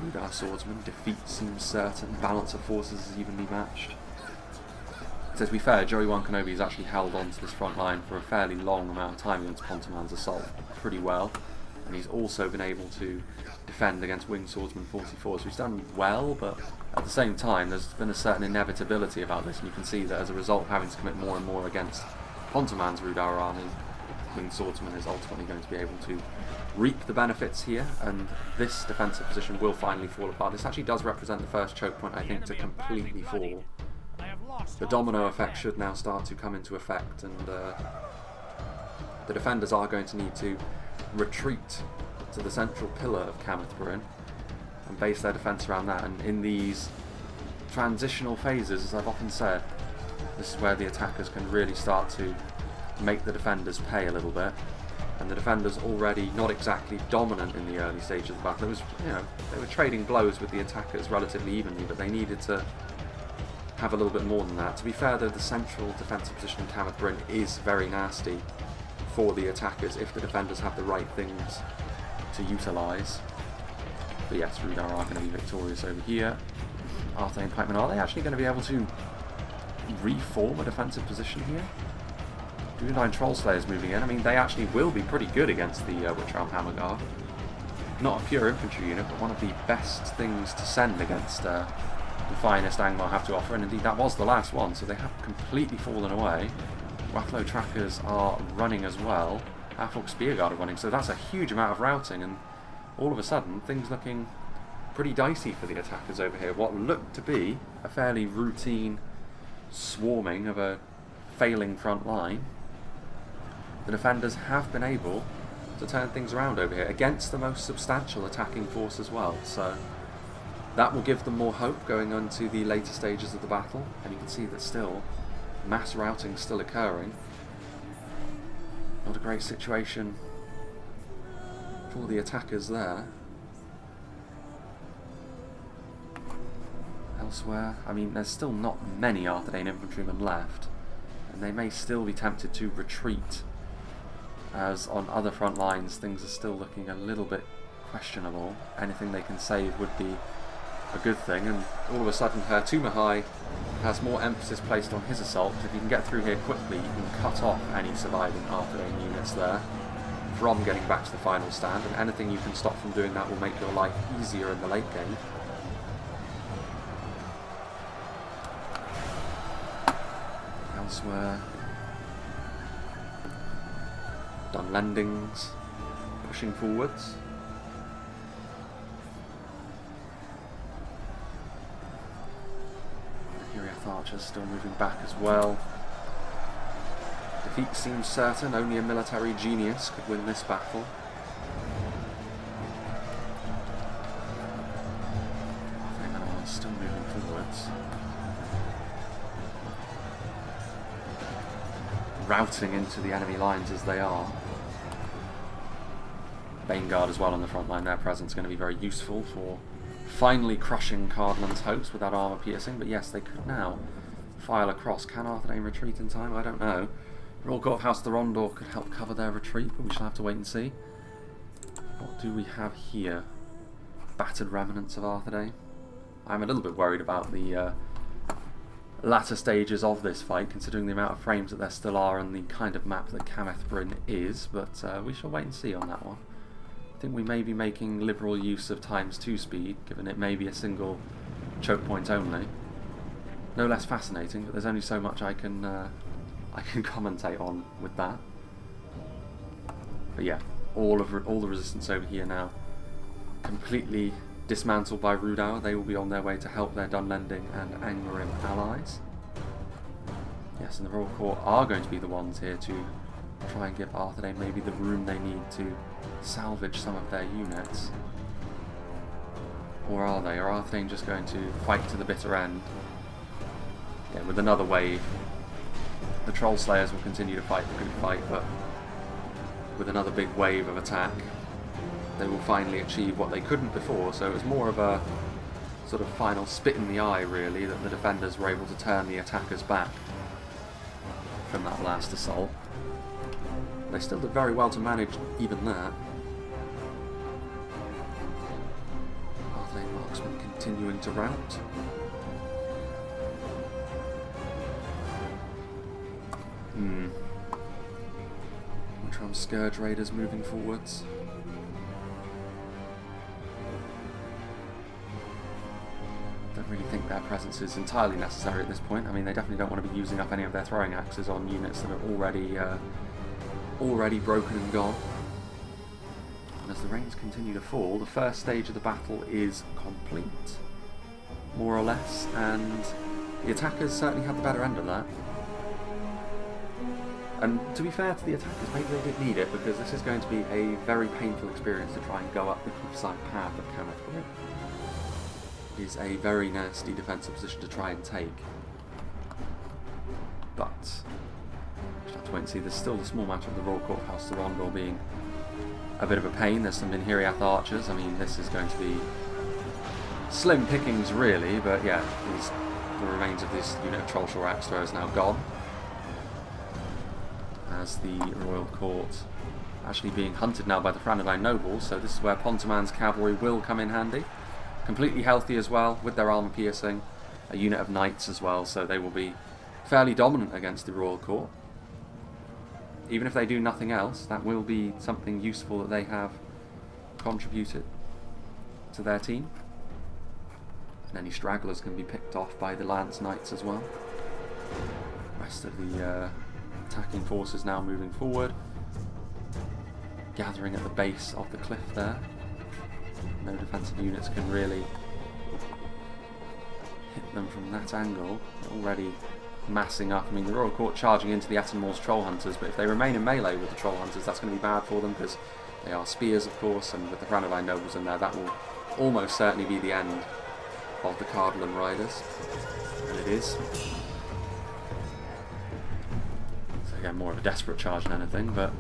Rhudaur swordsman, defeat seems certain, balance of forces is evenly matched. So to be fair, Joey-Wan Kenobi has actually held on to this front line for a fairly long amount of time against Pontaman's assault pretty well, and he's also been able to defend against Winged Swordsman 44, so he's done well, but at the same time there's been a certain inevitability about this, and you can see that as a result of having to commit more and more against Pontaman's Rhudaur army, Winged Swordsman is ultimately going to be able to reap the benefits here, and this defensive position will finally fall apart. This actually does represent the first choke point, I think, to completely fall. The domino effect should now start to come into effect, and the defenders are going to need to retreat to the central pillar of CAMETH BRIN and base their defence around that. And in these transitional phases, as I've often said, this is where the attackers can really start to make the defenders pay a little bit. And the defenders already not exactly dominant in the early stages of the battle. It was, they were trading blows with the attackers relatively evenly, but they needed to have a little bit more than that. To be fair though, the central defensive position in CAMETH BRIN is very nasty for the attackers if the defenders have the right things to utilise. But yes, Rhudaur are going to be victorious over here. Arthedain pikemen, are they actually going to be able to reform a defensive position here? Dunland Trollslayers moving in. I mean, they actually will be pretty good against the Witch Realm Hammer Guard. Not a pure infantry unit, but one of the best things to send against the finest Angmar have to offer, and indeed that was the last one, so they have completely fallen away. Wathlo trackers are running as well. Half-Orc Spearguard are running, so that's a huge amount of routing, and all of a sudden things looking pretty dicey for the attackers over here. What looked to be a fairly routine swarming of a failing front line, the defenders have been able to turn things around over here against the most substantial attacking force as well, so that will give them more hope going on to the later stages of the battle. And you can see that still mass routing still occurring. Not a great situation for the attackers there. Elsewhere, I mean, there's still not many Arthedain infantrymen left, and they may still be tempted to retreat, as on other front lines things are still looking a little bit questionable. Anything they can save would be a good thing, and all of a sudden her Tumahai has more emphasis placed on his assault. If you can get through here quickly, you can cut off any surviving Arthedain units there from getting back to the final stand, and anything you can stop from doing that will make your life easier in the late game. Elsewhere, Dunlandings pushing forwards. Archers still moving back as well. Defeat seems certain, only a military genius could win this battle. Angmar still moving forwards. Routing into the enemy lines as they are. Baneguard as well on the front line, their presence is going to be very useful for finally crushing Cardolan's hopes with that armour piercing, but yes, they could now file across. Can Arthedain retreat in time? I don't know. Royal Court of House of the Rhudaur could help cover their retreat, but we shall have to wait and see. What do we have here? Battered remnants of Arthedain. I'm a little bit worried about the latter stages of this fight, considering the amount of frames that there still are and the kind of map that CAMETH BRIN is, but we shall wait and see on that one. I think we may be making liberal use of ×2 speed, given it may be a single choke point only. No less fascinating, but there's only so much I can commentate on with that. But yeah, all the resistance over here now completely dismantled by Rhudaur. They will be on their way to help their Dunlanding and Angmar allies. Yes, and the Royal Court are going to be the ones here to try and give Arthedain maybe the room they need to salvage some of their units. Or are they? Are Arthedain just going to fight to the bitter end? Yeah, with another wave. The Troll Slayers will continue to fight the good fight, but with another big wave of attack, they will finally achieve what they couldn't before. So it was more of a sort of final spit in the eye, really, that the defenders were able to turn the attackers back from that last assault. They still did very well to manage even that. Arthedain marksmen continuing to rout. Which Scourge Raiders moving forwards. Don't really think their presence is entirely necessary at this point. I mean, they definitely don't want to be using up any of their throwing axes on units that are already broken and gone. And as the rains continue to fall, the first stage of the battle is complete, more or less, and the attackers certainly had the better end of that. And to be fair to the attackers, maybe they did need it, because this is going to be a very painful experience to try and go up the cliffside path of CAMETH. It is a very nasty defensive position to try and take. But we'll have to wait and see. There's still the small matter of the Royal Court of House of the Rhudaur being a bit of a pain. There's some Minhiriath archers. I mean, this is going to be slim pickings, really, but yeah, the remains of this unit of Trollshore Axe Thrower is now gone. As the Royal Court actually being hunted now by the Arthedain nobles, so this is where Pontaman's cavalry will come in handy. Completely healthy as well, with their armour piercing, a unit of knights as well, so they will be fairly dominant against the Royal Court. Even if they do nothing else, that will be something useful that they have contributed to their team. And any stragglers can be picked off by the Lance Knights as well. The rest of the attacking forces now moving forward, gathering at the base of the cliff there. No defensive units can really hit them from that angle. They're already massing up. I mean, the Royal Court charging into the Attenmore's Troll Hunters, but if they remain in melee with the Troll Hunters, that's going to be bad for them, because they are spears, of course, and with the Arthedain nobles in there, that will almost certainly be the end of the Cardolan riders. And it is. Again, more of a desperate charge than anything, but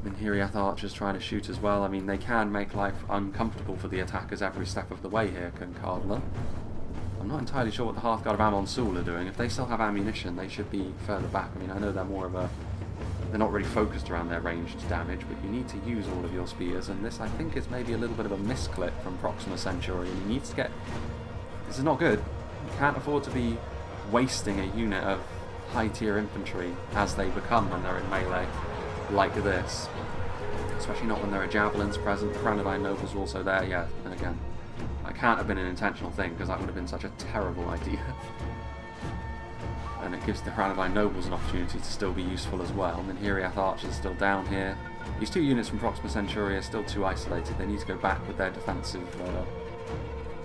Minhiriath archers trying to shoot as well. I mean, they can make life uncomfortable for the attackers every step of the way here, can Cardolan. I'm not entirely sure what the Hearthguard of Amon-Sul are doing. If they still have ammunition, they should be further back. I mean, I know they're more of a... they're not really focused around their ranged damage, but you need to use all of your spears, and this, I think, is maybe a little bit of a misclick from Proxima Centurion. He needs to get This is not good. You can't afford to be wasting a unit of high-tier infantry as they become when they're in melee like this. Especially not when there are javelins present. The Arthedain nobles are also there, yeah, and again, that can't have been an intentional thing because that would have been such a terrible idea. And it gives the Arthedain nobles an opportunity to still be useful as well. And Minhiriath archers are still down here. These two units from Proxima Centuria are still too isolated. They need to go back with their defensive.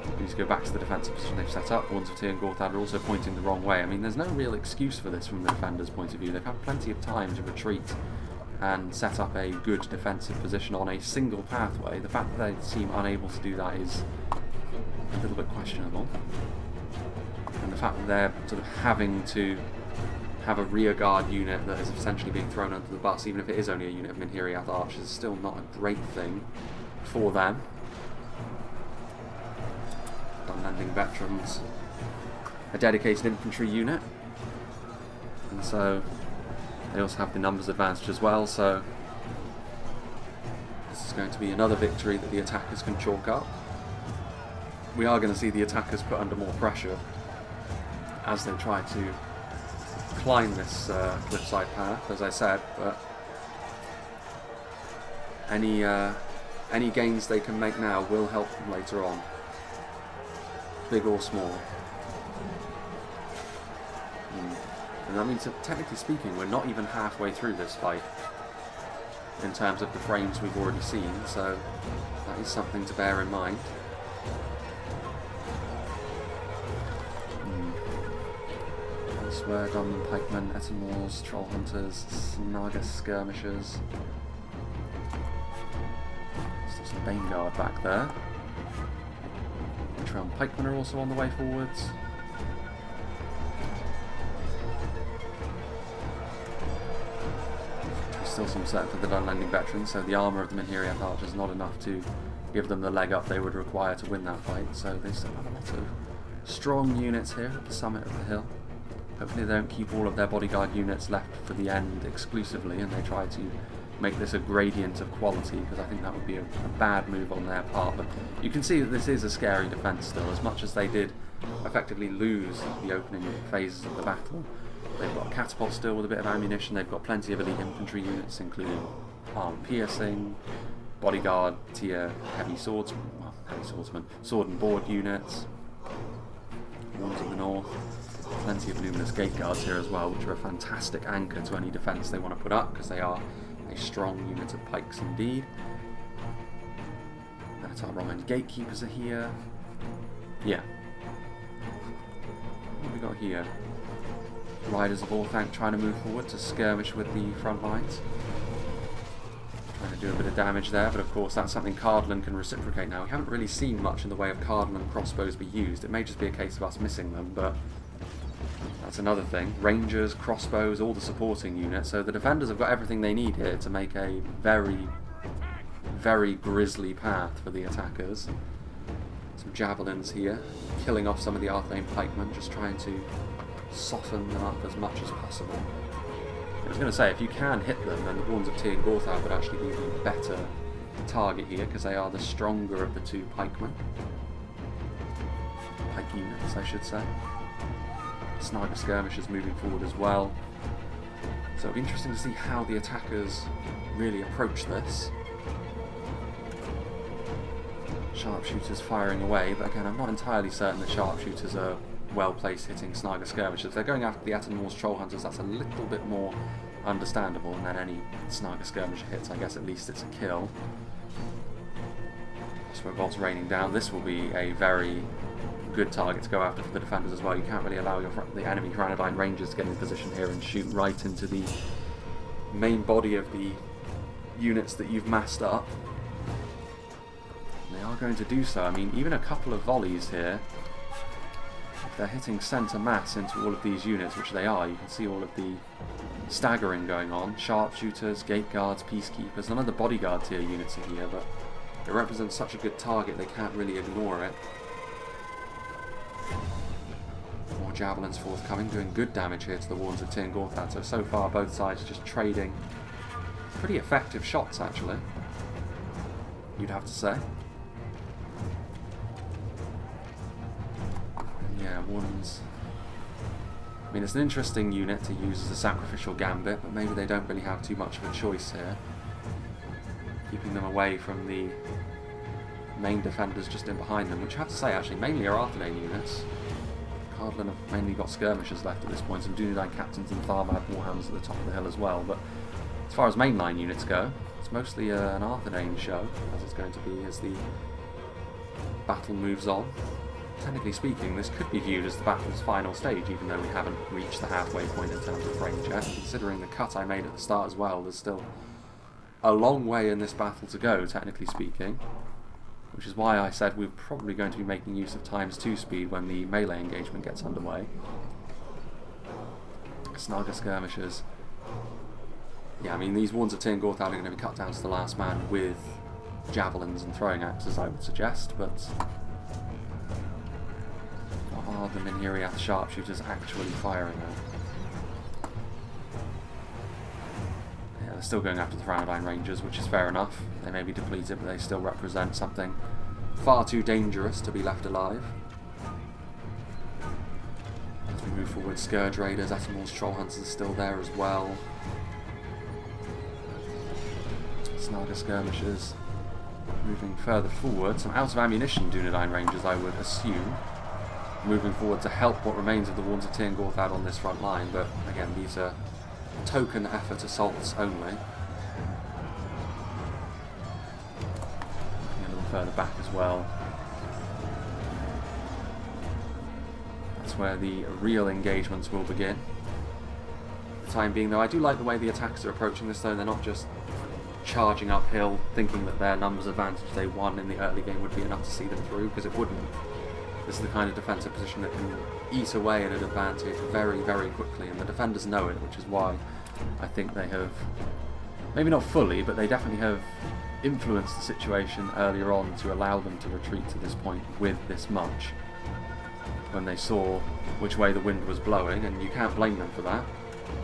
They need to go back to the defensive position they've set up. Wards of Tyr and Gorthad are also pointing the wrong way. I mean, there's no real excuse for this from the defenders' point of view. They've had plenty of time to retreat and set up a good defensive position on a single pathway. The fact that they seem unable to do that is a little bit questionable. And the fact that they're sort of having to have a rearguard unit that is essentially being thrown under the bus, even if it is only a unit of Minhiriath archers, is still not a great thing for them. Dunlanding veterans, a dedicated infantry unit, and so they also have the numbers advantage as well, so this is going to be another victory that the attackers can chalk up. We are going to see the attackers put under more pressure as they try to climb this cliffside path, as I said, but any gains they can make now will help them later on, big or small. And I mean, technically speaking, we're not even halfway through this fight in terms of the frames we've already seen, so that is something to bear in mind. Elsewhere, Dunland pikemen, Etamors, troll hunters, Snaga skirmishers. Still some Bane Guard back there. Trail pikemen are also on the way forwards. Still some set for the Dunlanding veterans, so the armour of the Minhiriath archers is not enough to give them the leg up they would require to win that fight, so they still have a lot of strong units here at the summit of the hill. Hopefully they don't keep all of their bodyguard units left for the end exclusively and they try to make this a gradient of quality, because I think that would be a bad move on their part. But you can see that this is a scary defence still, as much as they did effectively lose the opening phases of the battle. They've got a catapult still with a bit of ammunition, they've got plenty of elite infantry units, including arm piercing, bodyguard, tier, heavy swordsmen, sword and board units, ones in the north, plenty of luminous gate guards here as well, which are a fantastic anchor to any defence they want to put up, because they are a strong unit of pikes indeed. Our Roman gatekeepers are here. Yeah. What have we got here? Riders of Orthanc trying to move forward to skirmish with the front lines. Trying to do a bit of damage there, but of course that's something Cardolan can reciprocate now. We haven't really seen much in the way of Cardolan crossbows be used. It may just be a case of us missing them, but that's another thing. Rangers, crossbows, all the supporting units. So the defenders have got everything they need here to make a very, very grisly path for the attackers. Some javelins here, killing off some of the Arthedain pikemen, just trying to soften them up as much as possible. I was going to say, if you can hit them, then the Warns of Tyr and Gorthad would actually be the better target here, because they are the stronger of the two pikemen. Pike units, I should say. Snaga skirmishers moving forward as well. So it'll be interesting to see how the attackers really approach this. Sharpshooters firing away, but again, I'm not entirely certain that sharpshooters are well-placed hitting Snaga skirmishers. If they're going after the Etamor's troll hunters, that's a little bit more understandable, and then any Snaga skirmisher hits, I guess at least it's a kill. So bolts raining down. This will be a very good target to go after for the defenders as well. You can't really allow the enemy Arthedain Rangers to get in position here and shoot right into the main body of the units that you've massed up. They are going to do so. I mean, even a couple of volleys here, if they're hitting centre mass into all of these units, which they are, you can see all of the staggering going on. Sharpshooters, gate guards, peacekeepers, none of the bodyguard tier units are here, but it represents such a good target they can't really ignore it. More javelins forthcoming, doing good damage here to the Warns of Tyr and Gorthad. So far both sides just trading pretty effective shots, actually, you'd have to say. Yeah, one's... I mean, it's an interesting unit to use as a sacrificial gambit, but maybe they don't really have too much of a choice here. Keeping them away from the main defenders just in behind them, which I have to say, actually, mainly are Arthedain units. Cardolan have mainly got skirmishers left at this point, some Dunland captains and Tharmad warhounds at the top of the hill as well, but as far as mainline units go, it's mostly an Arthedain show, as it's going to be as the battle moves on. Technically speaking, this could be viewed as the battle's final stage, even though we haven't reached the halfway point in terms of range yet. Considering the cut I made at the start as well, there's still a long way in this battle to go, technically speaking. Which is why I said we're probably going to be making use of ×2 speed when the melee engagement gets underway. Snaga skirmishers. Yeah, I mean, these ones at Tir Gorthad are going to be cut down to the last man with javelins and throwing axes, I would suggest, but what are the Minhiriath sharpshooters actually firing at? Yeah, they're still going after the Rhudaur Rangers, which is fair enough. They may be depleted, but they still represent something far too dangerous to be left alive. As we move forward, Scourge Raiders, Ethelmor's Troll Hunters are still there as well. Snaga skirmishers. Moving further forward, some out of ammunition Dunland Rangers, I would assume, moving forward to help what remains of the Warns of Tir Gorthad on this front line, but again, these are token effort assaults only. Looking a little further back as well. That's where the real engagements will begin. For the time being, though, I do like the way the attackers are approaching this, though. They're not just charging uphill, thinking that their numbers advantage they won in the early game would be enough to see them through, because it wouldn't. This is the kind of defensive position that can eat away at an advantage very, very quickly, and the defenders know it, which is why I think they have, maybe not fully, but they definitely have influenced the situation earlier on to allow them to retreat to this point with this much, when they saw which way the wind was blowing, and you can't blame them for that.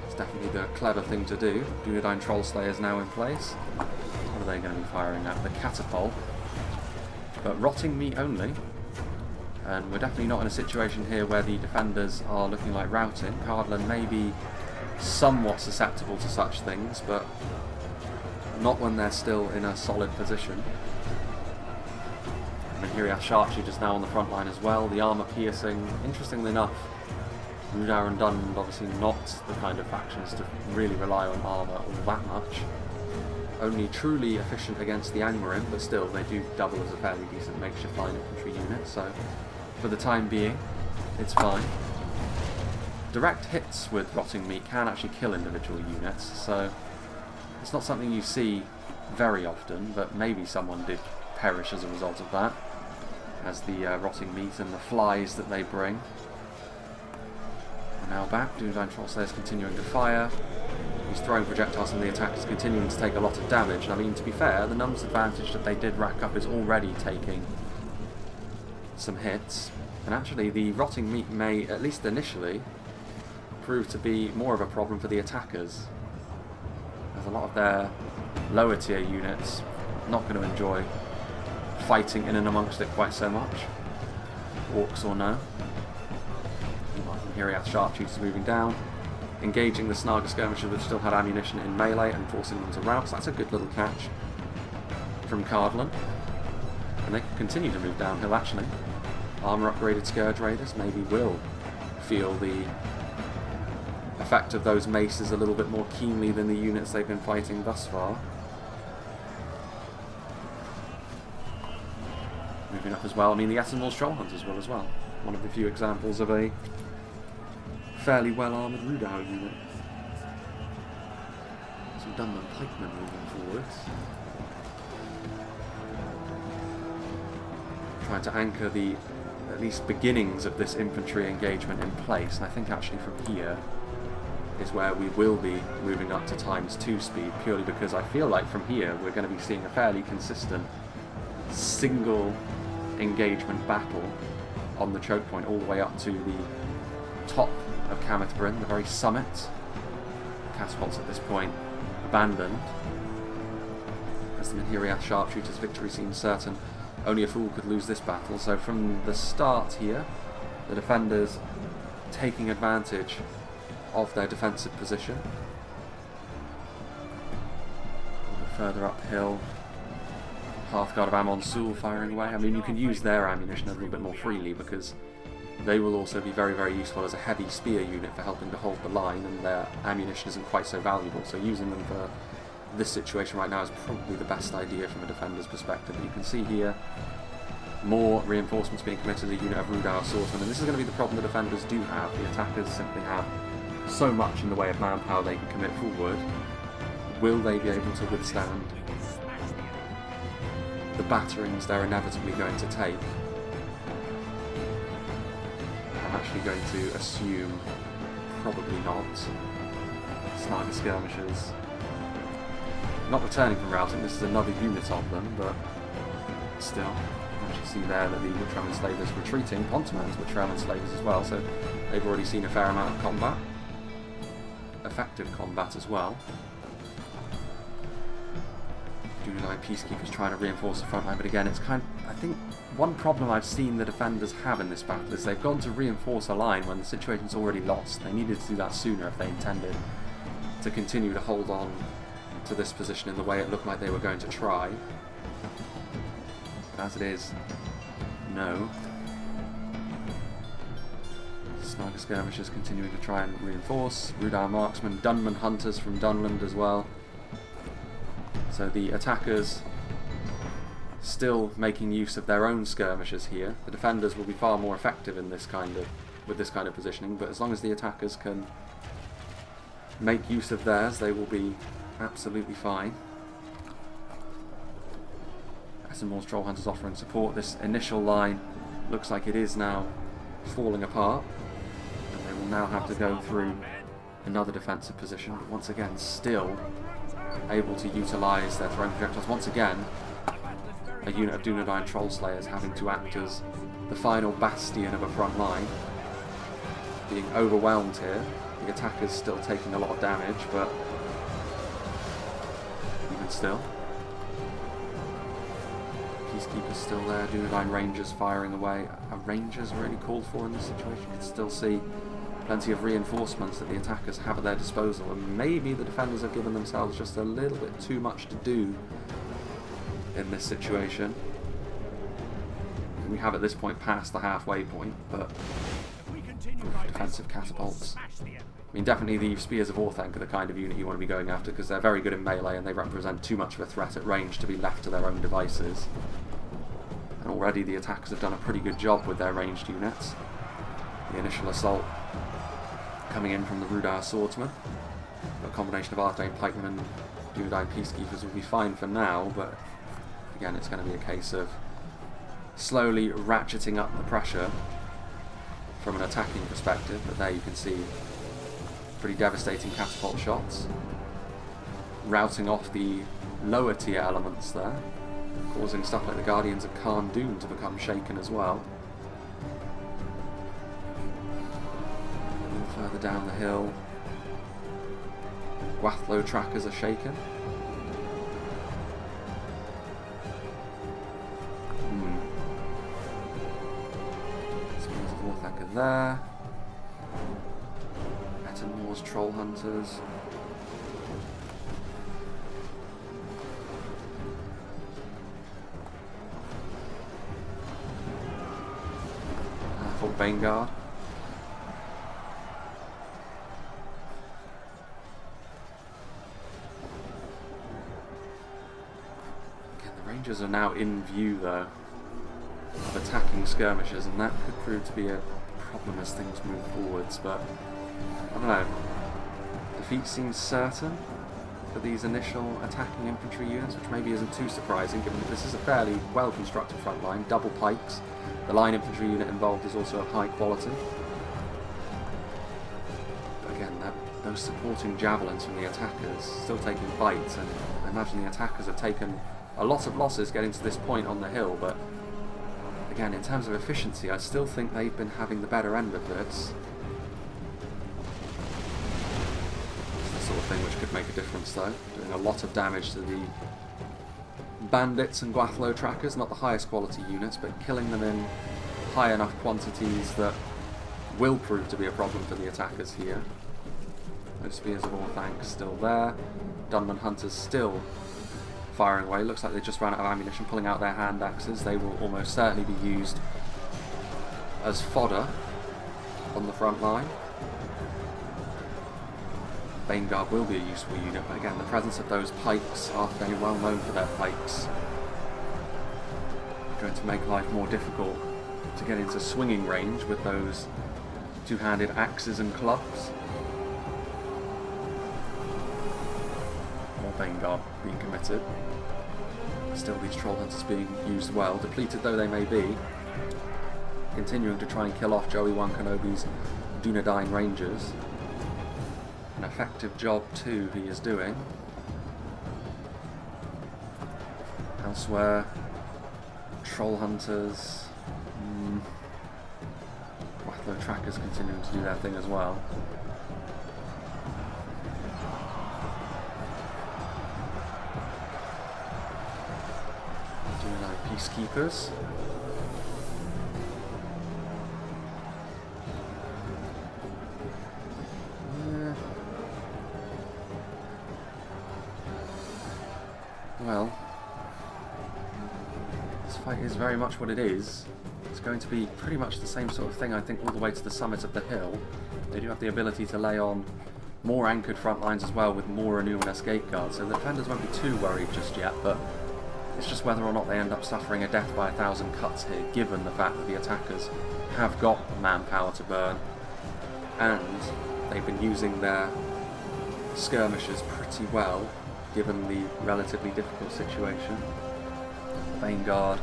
It's definitely the clever thing to do. Dunedain Trollslayer is now in place. What are they going to be firing at? The catapult. But rotting meat only. And we're definitely not in a situation here where the defenders are looking like routing. Cardolan may be somewhat susceptible to such things, but not when they're still in a solid position. And here we have sharpshooters now on the front line as well. The armour piercing, interestingly enough, Rhudaur and Dunland obviously not the kind of factions to really rely on armour all that much. Only truly efficient against the Angmar, but still they do double as a fairly decent makeshift line infantry unit, so for the time being it's fine. Direct hits with rotting meat can actually kill individual units, so it's not something you see very often, but maybe someone did perish as a result of that, as the rotting meat and the flies that they bring. Now back, Dunland Trollslayer is continuing to fire. He's throwing projectiles and the attack is continuing to take a lot of damage. I mean, to be fair, the numbers advantage that they did rack up is already taking some hits. And actually, the rotting meat may, at least initially, prove to be more of a problem for the attackers, as a lot of their lower tier units not going to enjoy fighting in and amongst it quite so much, orcs or no. Here we have sharpshooters moving down, engaging the Snaga skirmishers which still had ammunition in melee and forcing them to rout. So that's a good little catch from Cardolan. And they can continue to move downhill actually. Armour upgraded Scourge Raiders maybe will feel the effect of those maces a little bit more keenly than the units they've been fighting thus far. Moving up as well, I mean the Ethelmor's Troll Hunters will as well. One of the few examples of a fairly well-armoured Rhudaur unit. Some Dunland pikemen moving forwards. Trying to anchor the, at least beginnings of this infantry engagement in place, and I think actually from here is where we will be moving up to ×2 speed, purely because I feel like from here we're going to be seeing a fairly consistent single engagement battle on the choke point all the way up to the top of CAMETH BRIN, the very summit. Catapults at this point abandoned, as the Minhiriath sharpshooters' victory seems certain. Only a fool could lose this battle, so from the start here The defenders taking advantage of their defensive position. A little further uphill, Hearthguard of Amon Sul firing away. I mean, you can use their ammunition a little bit more freely because they will also be very, very useful as a heavy spear unit for helping to hold the line, and their ammunition isn't quite so valuable, so using them for this situation right now is probably the best idea from a defender's perspective. But you can see here more reinforcements being committed to the unit of Rhudaur swordsmen, and this is going to be the problem the defenders do have. The attackers simply have so much in the way of manpower they can commit forward. Will they be able to withstand the batterings they're inevitably going to take? I'm actually going to assume probably not. Sniper skirmishers not returning from routing. This is another unit of them, but still, you actually see there that the Wittraman Slavers retreating. Pontomans Wittraman Slavers as well, so they've already seen a fair amount of combat. Effective combat as well. Dunland Peacekeepers trying to reinforce the front line, but again, it's I think one problem I've seen the defenders have in this battle is they've gone to reinforce a line when the situation's already lost. They needed to do that sooner if they intended to continue to hold on to this position in the way it looked like they were going to try. But as it is, no. Sniper skirmishers continuing to try and reinforce. Rhudaur marksmen, Dunman hunters from Dunland as well. So the attackers still making use of their own skirmishers here. The defenders will be far more effective in this with this kind of positioning, but as long as the attackers can make use of theirs, they will be absolutely fine. Essenmore's Troll Hunters offering support. This initial line looks like it is now falling apart, and they will now have to go through another defensive position, but once again still able to utilise their thrown projectiles. Once again, a unit of Dunedain Troll Slayers having to act as the final bastion of a front line, being overwhelmed here. The attackers still taking a lot of damage, but even still, Peacekeepers still there. Dunedain Rangers firing away. Are Rangers really called for in this situation? You can still see plenty of reinforcements that the attackers have at their disposal, and maybe the defenders have given themselves just a little bit too much to do in this situation. We have at this point passed the halfway point, but defensive catapults. I mean, definitely the Spears of Orthanc are the kind of unit you want to be going after because they're very good in melee and they represent too much of a threat at range to be left to their own devices. And already the attackers have done a pretty good job with their ranged units. The initial assault coming in from the Rhudaur swordsmen. A combination of Arthedain pikemen and Dunedain Peacekeepers will be fine for now, but again, it's going to be a case of slowly ratcheting up the pressure from an attacking perspective. But there you can see pretty devastating catapult shots, routing off the lower tier elements there, causing stuff like the Guardians of Cardolan to become shaken as well. A little further down the hill, Gwathlo trackers are shaken. Spears of Orthanc are there. Essenmore's Troll Hunters. For Vanguard. Again, the Rangers are now in view though of attacking skirmishers, and that could prove to be a problem as things move forwards, but I don't know. Defeat seems certain for these initial attacking infantry units, which maybe isn't too surprising given that this is a fairly well constructed front line, double pikes. The line infantry unit involved is also of high quality. But again, those supporting javelins from the attackers still taking bites, and I imagine the attackers have taken a lot of losses getting to this point on the hill, but again, in terms of efficiency, I still think they've been having the better end of this. It's the sort of thing which could make a difference though, doing a lot of damage to the bandits and Gwathlo trackers, not the highest quality units, but killing them in high enough quantities that will prove to be a problem for the attackers here. Those spears of Orthanc still there. Dunland hunters still firing away. Looks like they just ran out of ammunition, pulling out their hand axes. They will almost certainly be used as fodder on the front line. Vanguard will be a useful unit, but again, the presence of those pikes, Arthedain well known for their pikes, going to make life more difficult to get into swinging range with those two-handed axes and clubs. More Vanguard being committed. Still these troll hunters being used well, depleted though they may be, continuing to try and kill off Joey Wan Kenobi's Dunedain Rangers. An effective job too he is doing. Elsewhere, troll hunters, Wathlo trackers continuing to do their thing as well. Doing our peacekeepers. Well, this fight is very much what it is. It's going to be pretty much the same sort of thing, I think, all the way to the summit of the hill. They do have the ability to lay on more anchored front lines as well with more ARNORIan escape guards, so the defenders won't be too worried just yet, but it's just whether or not they end up suffering a death by 1,000 cuts here, given the fact that the attackers have got manpower to burn, and they've been using their skirmishers pretty well, given the relatively difficult situation. Vanguard.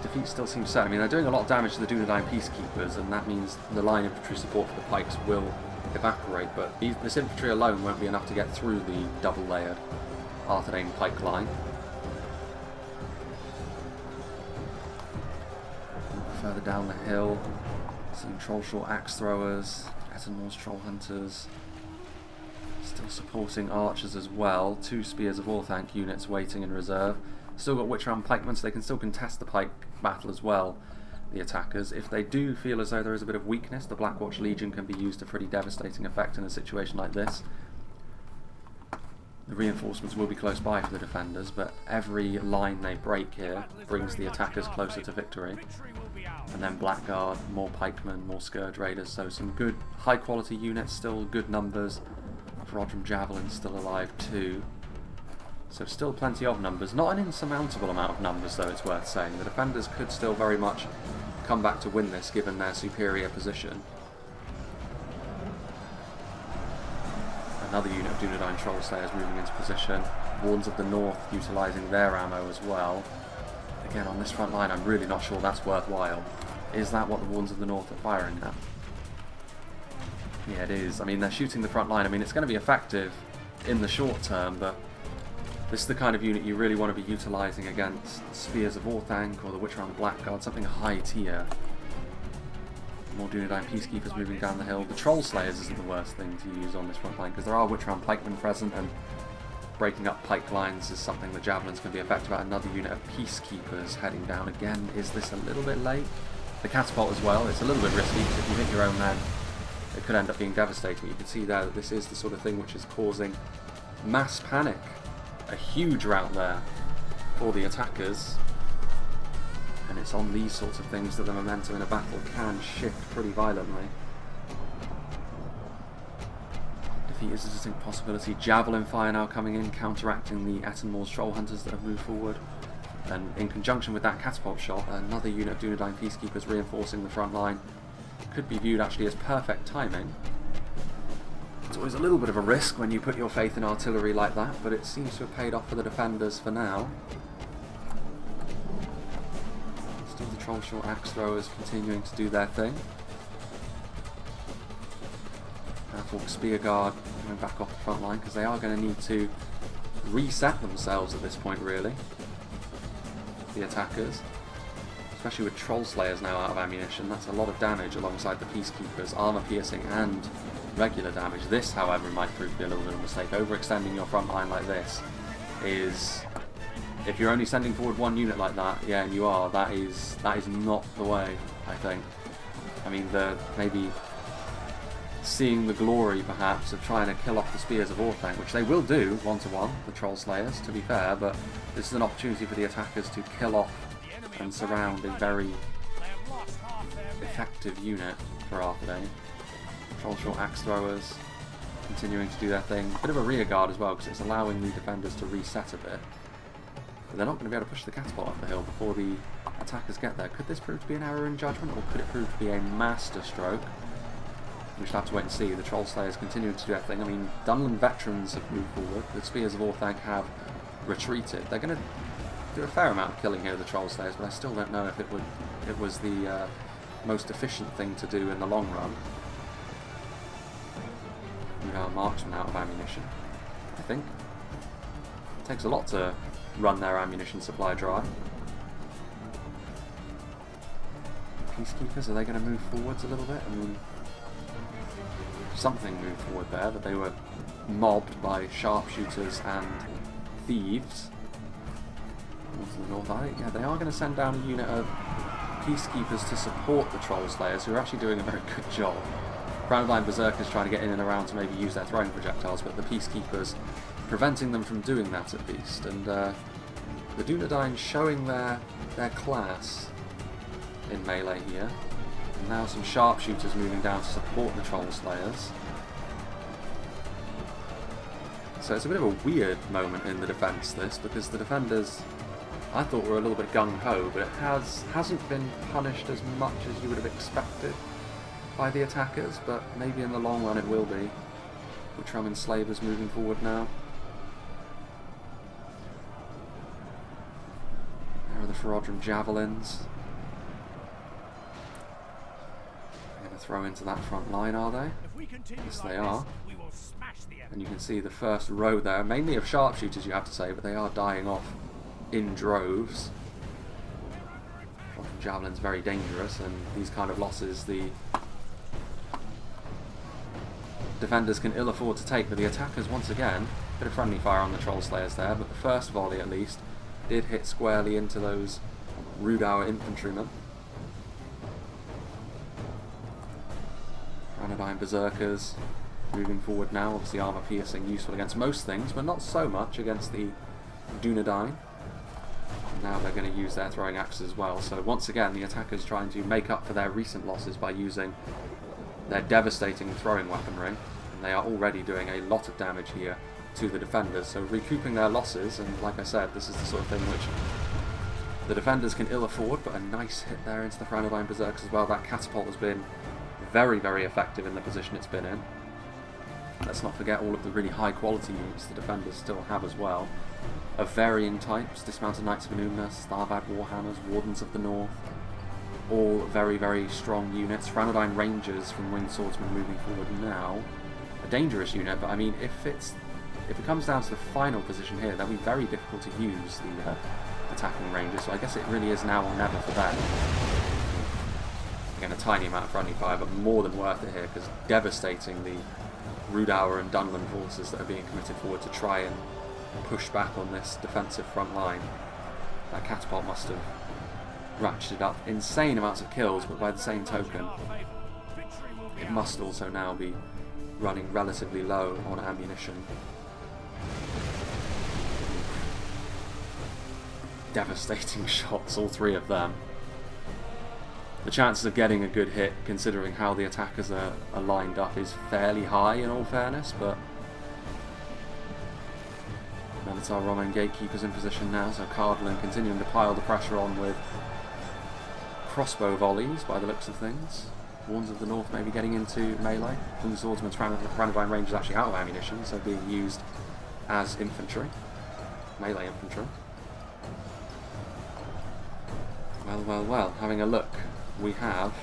Defeat still seems certain. I mean, they're doing a lot of damage to the Dunedain Peacekeepers, and that means the line infantry support for the pikes will evaporate, but this infantry alone won't be enough to get through the double-layered Arthedain pike line. Further down the hill, some troll short axe throwers, Ettenmore's troll hunters, still supporting archers as well. 2 spears of Orthanc units waiting in reserve. Still got Witchram pikemen, so they can still contest the pike battle as well, the attackers. If they do feel as though there is a bit of weakness, the Blackwatch Legion can be used to pretty devastating effect in a situation like this. The reinforcements will be close by for the defenders, but every line they break here brings the attackers closer to victory. And then Blackguard, more pikemen, more Scourge Raiders, so some good high quality units, still good numbers. Rodram Javelin still alive too. So still plenty of numbers. Not an insurmountable amount of numbers though, it's worth saying. The defenders could still very much come back to win this given their superior position. Another unit of Dunedain Troll Slayers moving into position. Wardens of the North utilising their ammo as well. Again, on this front line I'm really not sure that's worthwhile. Is that what the Wardens of the North are firing at? Yeah, it is. I mean, they're shooting the front line. I mean, it's going to be effective in the short term, but this is the kind of unit you really want to be utilising against Spears of Orthanc or the Witchram Blackguard, something high tier. More Dunedain Peacekeepers moving down the hill. The Troll Slayers isn't the worst thing to use on this front line, because there are Witchram pikemen present, and breaking up pike lines is something that Javelins can be effective at. Another unit of Peacekeepers heading down again. Is this a little bit late? The Catapult as well. It's a little bit risky, because if you hit your own men, it could end up being devastating. You can see there that this is the sort of thing which is causing mass panic. A huge rout there for the attackers. And it's on these sorts of things that the momentum in a battle can shift pretty violently. Defeat is a distinct possibility. Javelin fire now coming in, counteracting the Ettenmore's troll hunters that have moved forward. And in conjunction with that catapult shot, another unit of Dunedain Peacekeepers reinforcing the front line. Could be viewed actually as perfect timing. It's always a little bit of a risk when you put your faith in artillery like that, but it seems to have paid off for the defenders for now. Still the troll short axe throwers continuing to do their thing. Fork Spear Guard going back off the front line, because they are going to need to reset themselves at this point, really. The attackers. Especially with Troll Slayers now out of ammunition, that's a lot of damage alongside the Peacekeepers, armour piercing and regular damage. This, however, might prove to be a little bit of a mistake. Overextending your front line like this is, if you're only sending forward one unit like that, yeah, and you are, that is not the way, I think. I mean, maybe seeing the glory, perhaps, of trying to kill off the Spears of Orthanc, which they will do, one-to-one, the Troll Slayers, to be fair, but this is an opportunity for the attackers to kill off and surround a very effective unit for Arthedain. Troll Short Axe Throwers continuing to do their thing. Bit of a rear guard as well, because it's allowing the defenders to reset a bit. But they're not going to be able to push the catapult up the hill before the attackers get there. Could this prove to be an error in judgment, or could it prove to be a master stroke? We shall have to wait and see. The Troll Slayers continuing to do their thing. I mean, Dunland veterans have moved forward. The Spears of Orthanc have retreated. They're going to do a fair amount of killing here, the Troll Slayers, but I still don't know if it was the most efficient thing to do in the long run. Rhudaur marksmen out of ammunition, I think. It takes a lot to run their ammunition supply dry. Peacekeepers, are they going to move forwards a little bit? I mean, something moved forward there, but they were mobbed by sharpshooters and thieves. To the north, yeah, they are going to send down a unit of peacekeepers to support the Troll Slayers, who are actually doing a very good job. Frownline Berserkers trying to get in and around to maybe use their throwing projectiles, but the peacekeepers preventing them from doing that at least. And the Dunedain showing their class in melee here. And now some sharpshooters moving down to support the Troll Slayers. So it's a bit of a weird moment in the defence, this, because the defenders, I thought, were a little bit gung-ho, but it hasn't been punished as much as you would have expected by the attackers, but maybe in the long run it will be. Outram Enslavers moving forward now. There are the Ferodrum Javelins. They're going to throw into that front line, are they? Yes, they are. And you can see the first row there, mainly of sharpshooters, you have to say, but they are dying off in droves. Javelin's very dangerous, and these kind of losses the defenders can ill afford to take, but the attackers, once again, a bit of friendly fire on the Troll Slayers there, but the first volley at least did hit squarely into those Rhudaur infantrymen. Arthedain Berserkers moving forward now, obviously armour piercing useful against most things, but not so much against the Dunedain. Now they're going to use their throwing axes as well, so once again the attackers trying to make up for their recent losses by using their devastating throwing weaponry, and they are already doing a lot of damage here to the defenders, so recouping their losses. And like I said, this is the sort of thing which the defenders can ill afford, but a nice hit there into the Arthedain Berserkers as well. That catapult has been very, very effective in the position it's been in. Let's not forget all of the really high quality units the defenders still have as well, of varying types: Dismounted Knights of Anumna, Starvad Warhammers, Wardens of the North, all very, very strong units. Arthedain Rangers from Winged Swordsman moving forward now. A dangerous unit, but I mean, if it comes down to the final position here, that'll be very difficult to use the attacking Rangers, so I guess it really is now or never for them. Again, a tiny amount of friendly fire, but more than worth it here, because devastating the Rhudaur and Dunland forces that are being committed forward to try and push back on this defensive front line. That catapult must have ratcheted up insane amounts of kills, but by the same token, it must also now be running relatively low on ammunition. Devastating shots, all three of them. The chances of getting a good hit, considering how the attackers are lined up, is fairly high in all fairness, but Minotaur Roman Gatekeepers in position now, so Cardolan continuing to pile the pressure on with crossbow volleys by the looks of things. Warns of the North maybe getting into melee. Winged Swordsman's Arthedain Rangers actually out of ammunition, so being used as infantry. Melee infantry. Well, well, well, having a look. We have...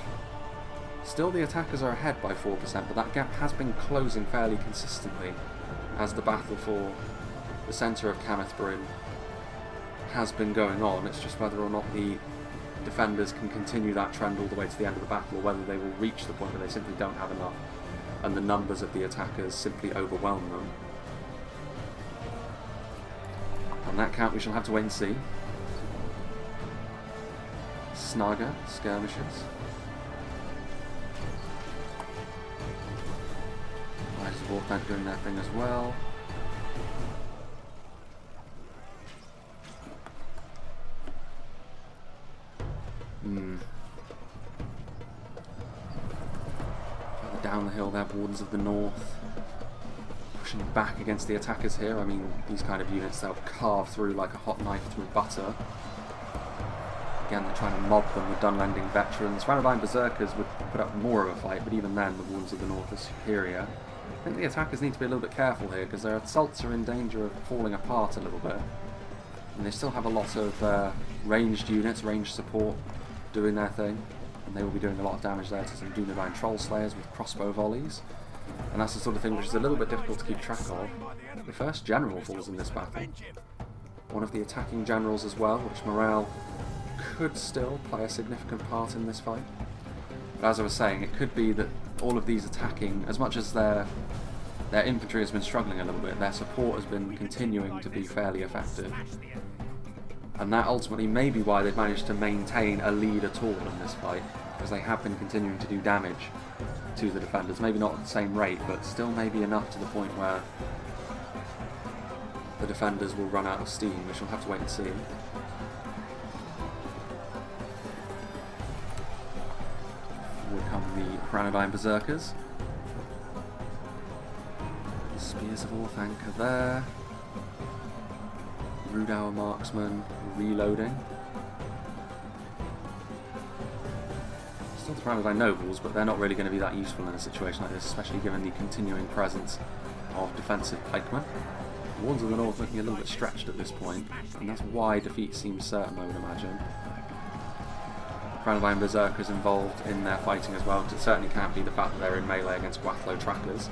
Still the attackers are ahead by 4%, but that gap has been closing fairly consistently as the battle for the centre of CAMETH BRIN has been going on. It's just whether or not the defenders can continue that trend all the way to the end of the battle, or whether they will reach the point where they simply don't have enough and the numbers of the attackers simply overwhelm them. On that count we shall have to wait and see. Snaga skirmishes. of Orthanc doing their thing as well. Further down the hill there, Wardens of the North pushing back against the attackers here. I mean, these kind of units, they'll carve through like a hot knife through butter. Again, they're trying to mob them with Dunlanding veterans. Rhudaur Berserkers would put up more of a fight, but even then the Wardens of the North are superior. I think the attackers need to be a little bit careful here, because their assaults are in danger of falling apart a little bit. And they still have a lot of ranged units, ranged support, doing their thing. And they will be doing a lot of damage there to some Dunedain Troll Slayers with crossbow volleys. And that's the sort of thing which is a little bit difficult to keep track of. The first general falls in this battle. One of the attacking generals as well, which morale could still play a significant part in this fight. But as I was saying, it could be that all of these attacking, as much as their infantry has been struggling a little bit, their support has been continuing to be fairly effective. And that ultimately may be why they've managed to maintain a lead at all in this fight, because they have been continuing to do damage to the defenders. Maybe not at the same rate, but still maybe enough to the point where the defenders will run out of steam, which we'll have to wait and see. Forward come the Arthedain Berserkers. The Spears of Orthanc are there. Rhudaur Marksmen reloading. Still the Arthedain Nobles, but they're not really going to be that useful in a situation like this, especially given the continuing presence of defensive pikemen. The Wardens of the North looking a little bit stretched at this point, and that's why defeat seems certain, I would imagine. Arthedain Berserkers involved in their fighting as well, because it certainly can't be the fact that they're in melee against Gwathlo trackers.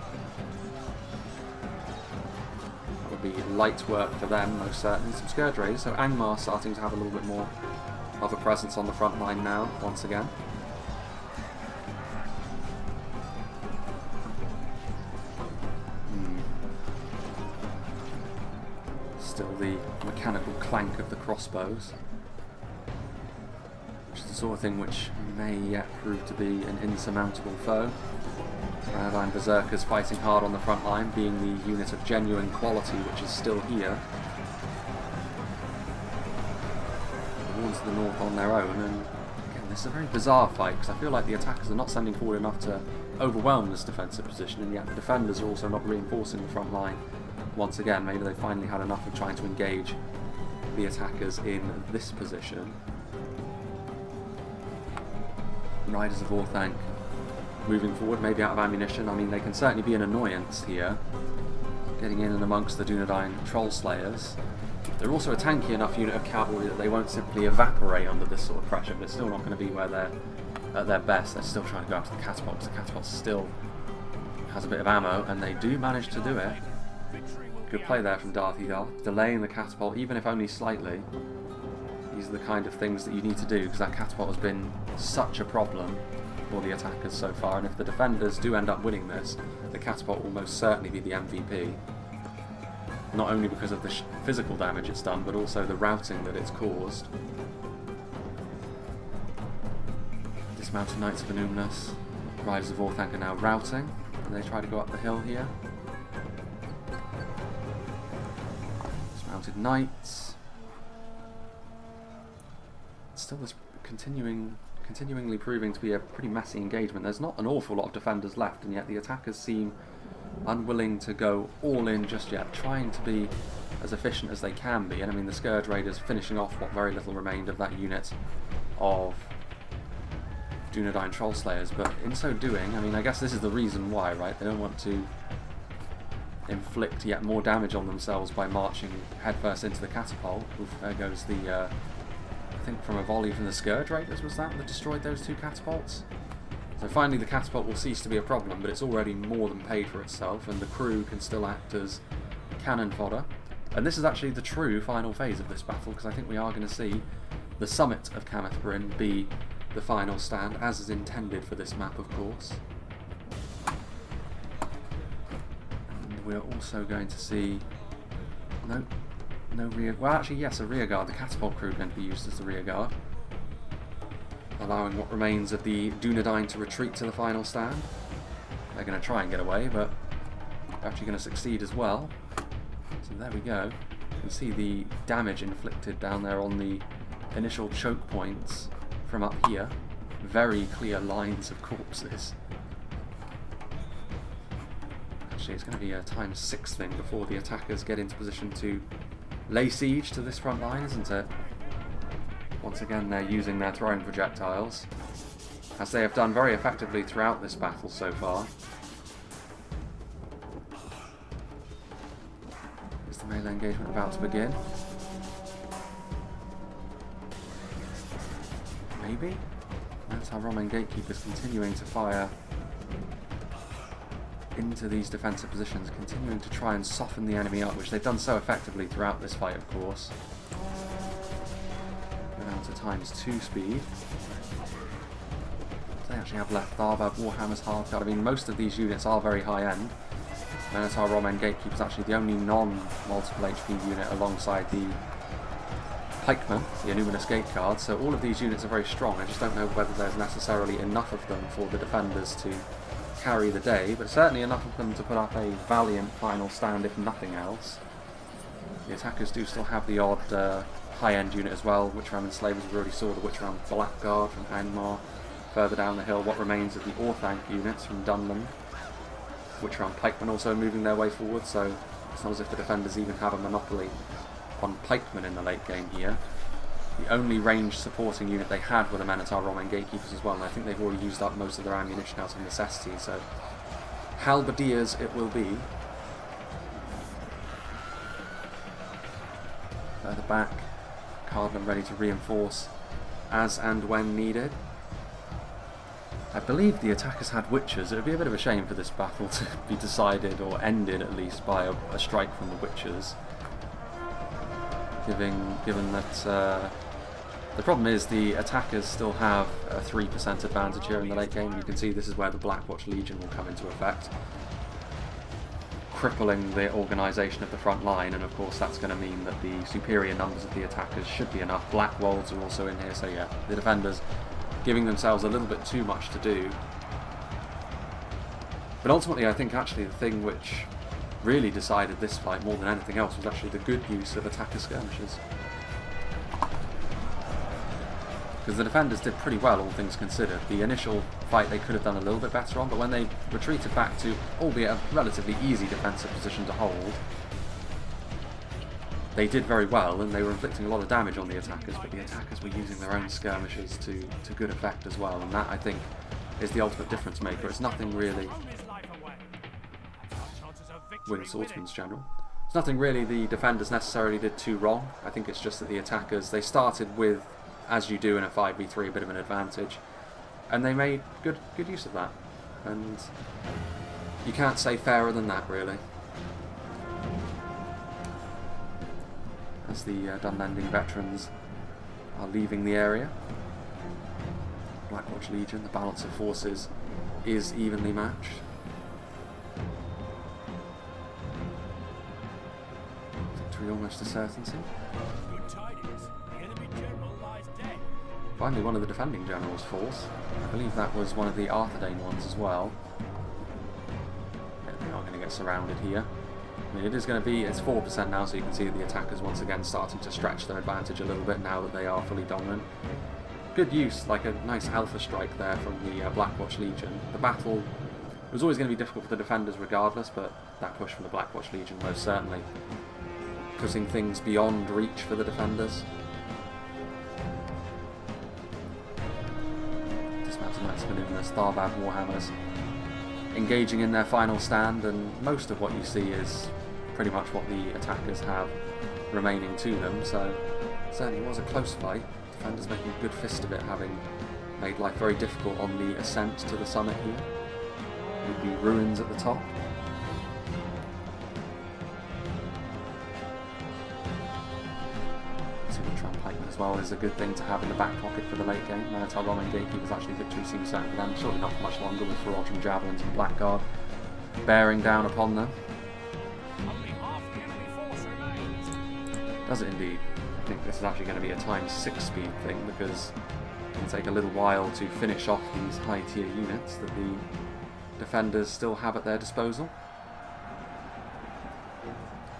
That would be light work for them, most certainly. Some Scourge Raiders, so Angmar starting to have a little bit more of a presence on the front line now, once again. Still the mechanical clank of the crossbows, which is the sort of thing which may yet prove to be an insurmountable foe. Arthedain Berserkers fighting hard on the front line, being the unit of genuine quality which is still here. The Wardens of the North on their own, and again, this is a very bizarre fight, because I feel like the attackers are not sending forward enough to overwhelm this defensive position, and yet the defenders are also not reinforcing the front line. Once again, maybe they finally had enough of trying to engage the attackers in this position. Riders of Orthanc moving forward, maybe out of ammunition. I mean, they can certainly be an annoyance here, getting in and amongst the Dunedain Troll Slayers. They're also a tanky enough unit of cavalry that they won't simply evaporate under this sort of pressure, but it's still not going to be where they're at their best. They're still trying to go after the catapult, because the catapult still has a bit of ammo, and they do manage to do it. Good play there from Arthedain, delaying the catapult, even if only slightly. These are the kind of things that you need to do, because that catapult has been such a problem for the attackers so far, and if the defenders do end up winning this, the catapult will most certainly be the MVP. Not only because of the physical damage it's done, but also the routing that it's caused. Dismounted Knights of Anumnus, Riders of Orthanc are now routing, and they try to go up the hill here. Dismounted Knights. Still this continuingly proving to be a pretty messy engagement. There's not an awful lot of defenders left, and yet the attackers seem unwilling to go all in just yet, trying to be as efficient as they can be. And I mean, the Scourge Raiders finishing off what very little remained of that unit of Dunedain Troll Slayers, but in so doing, I mean, I guess this is the reason why, right? They don't want to inflict yet more damage on themselves by marching headfirst into the catapult. Oof, there goes the I think from a volley from the Scourge Raiders was that destroyed those two catapults. So finally the catapult will cease to be a problem, but it's already more than paid for itself, and the crew can still act as cannon fodder. And this is actually the true final phase of this battle, because I think we are going to see the summit of CAMETH BRIN be the final stand, as is intended for this map, of course. And we're also going to see... No rear... Well, actually, yes, a rear guard. The catapult crew are going to be used as the rear guard, allowing what remains of the Dunedain to retreat to the final stand. They're going to try and get away, but actually going to succeed as well. So there we go. You can see the damage inflicted down there on the initial choke points from up here. Very clear lines of corpses. Actually, it's going to be a ×6 thing before the attackers get into position to lay siege to this front line, isn't it? Once again, they're using their thrown projectiles, as they have done very effectively throughout this battle so far. Is the melee engagement about to begin? Maybe? That's how Roman gatekeepers continuing to fire into these defensive positions, continuing to try and soften the enemy up, which they've done so effectively throughout this fight, of course. Go down to ×2 speed. They actually have left Tharbad, Warhammers, Halfguard. I mean, most of these units are very high-end. Minotaur Roman Gatekeeper is actually the only non-multiple HP unit alongside the Pikemen, the Illuminous Gate Guard, so all of these units are very strong. I just don't know whether there's necessarily enough of them for the defenders to carry the day, but certainly enough of them to put up a valiant final stand, if nothing else. The attackers do still have the odd high-end unit as well. Witchram Enslavers, we already saw the Witchram Blackguard from Angmar. Further down the hill, what remains of the Orthanc units from Dunland. Witchram Pikemen also moving their way forward, so it's not as if the defenders even have a monopoly on Pikemen in the late game here. The only ranged supporting unit they had were the Minotaur Roman Gatekeepers as well, and I think they've already used up most of their ammunition out of necessity, so halberdiers it will be. Further back, Cardolan ready to reinforce as and when needed. I believe the attackers had Witchers. It would be a bit of a shame for this battle to be decided, or ended at least, by a strike from the Witchers. Given that the problem is the attackers still have a 3% advantage here in the late game. You can see this is where the Blackwatch Legion will come into effect, crippling the organisation of the front line, and of course that's going to mean that the superior numbers of the attackers should be enough. Black Wolves are also in here, so yeah, the defenders giving themselves a little bit too much to do. But ultimately I think actually the thing which really decided this fight more than anything else was actually the good use of attacker skirmishes. Because the defenders did pretty well, all things considered. The initial fight they could have done a little bit better on, but when they retreated back to, albeit a relatively easy defensive position to hold, they did very well, and they were inflicting a lot of damage on the attackers, but the attackers were using their own skirmishes to good effect as well, and that, I think, is the ultimate difference maker. It's nothing really... Winged Swordsman's General. It's nothing really the defenders necessarily did too wrong. I think it's just that the attackers, they started with, as you do in a 5v3, a bit of an advantage, and they made good use of that. And you can't say fairer than that, really. As the Dunlanding veterans are leaving the area, Blackwatch Legion, the balance of forces is evenly matched. Victory almost a certainty. Good tidings. The enemy general lies dead. Finally, one of the defending generals falls. I believe that was one of the Arthedain ones as well. Yeah, they are going to get surrounded here. I mean, it is going to be, it's 4% now, so you can see the attackers once again starting to stretch their advantage a little bit now that they are fully dominant. Good use, like a nice alpha strike there from the Blackwatch Legion. The battle was always going to be difficult for the defenders regardless, but that push from the Blackwatch Legion most certainly putting things beyond reach for the defenders. Dismounted Knights of Illuminous, Tharbad Warhammers engaging in their final stand, and most of what you see is pretty much what the attackers have remaining to them, so certainly it was a close fight. Defenders making a good fist of it, having made life very difficult on the ascent to the summit here, with the ruins at the top. Pikemen as well is a good thing to have in the back pocket for the late game. Minotaur Roman Gatekeepers, actually victory seems certain for them, surely not for much longer, with Reforged Javelins and Blackguard bearing down upon them. Only half the enemy force remains. Does it indeed? I think this is actually going to be a ×6 speed thing, because it'll take a little while to finish off these high tier units that the defenders still have at their disposal.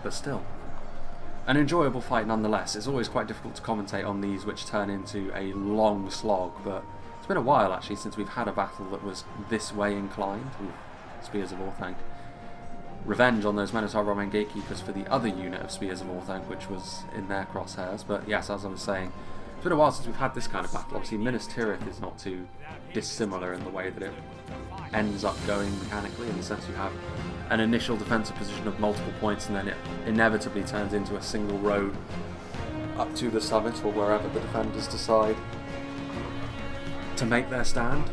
but still. An enjoyable fight nonetheless. It's always quite difficult to commentate on these which turn into a long slog, but it's been a while actually since we've had a battle that was this way inclined. Ooh, Spears of Orthanc. Revenge on those Minotaur Roman gatekeepers for the other unit of Spears of Orthanc, which was in their crosshairs. But yes, as I was saying, it's been a while since we've had this kind of battle. Obviously, Minas Tirith is not too dissimilar in the way that it ends up going mechanically, in the sense you have an initial defensive position of multiple points and then it inevitably turns into a single road up to the summit or wherever the defenders decide to make their stand.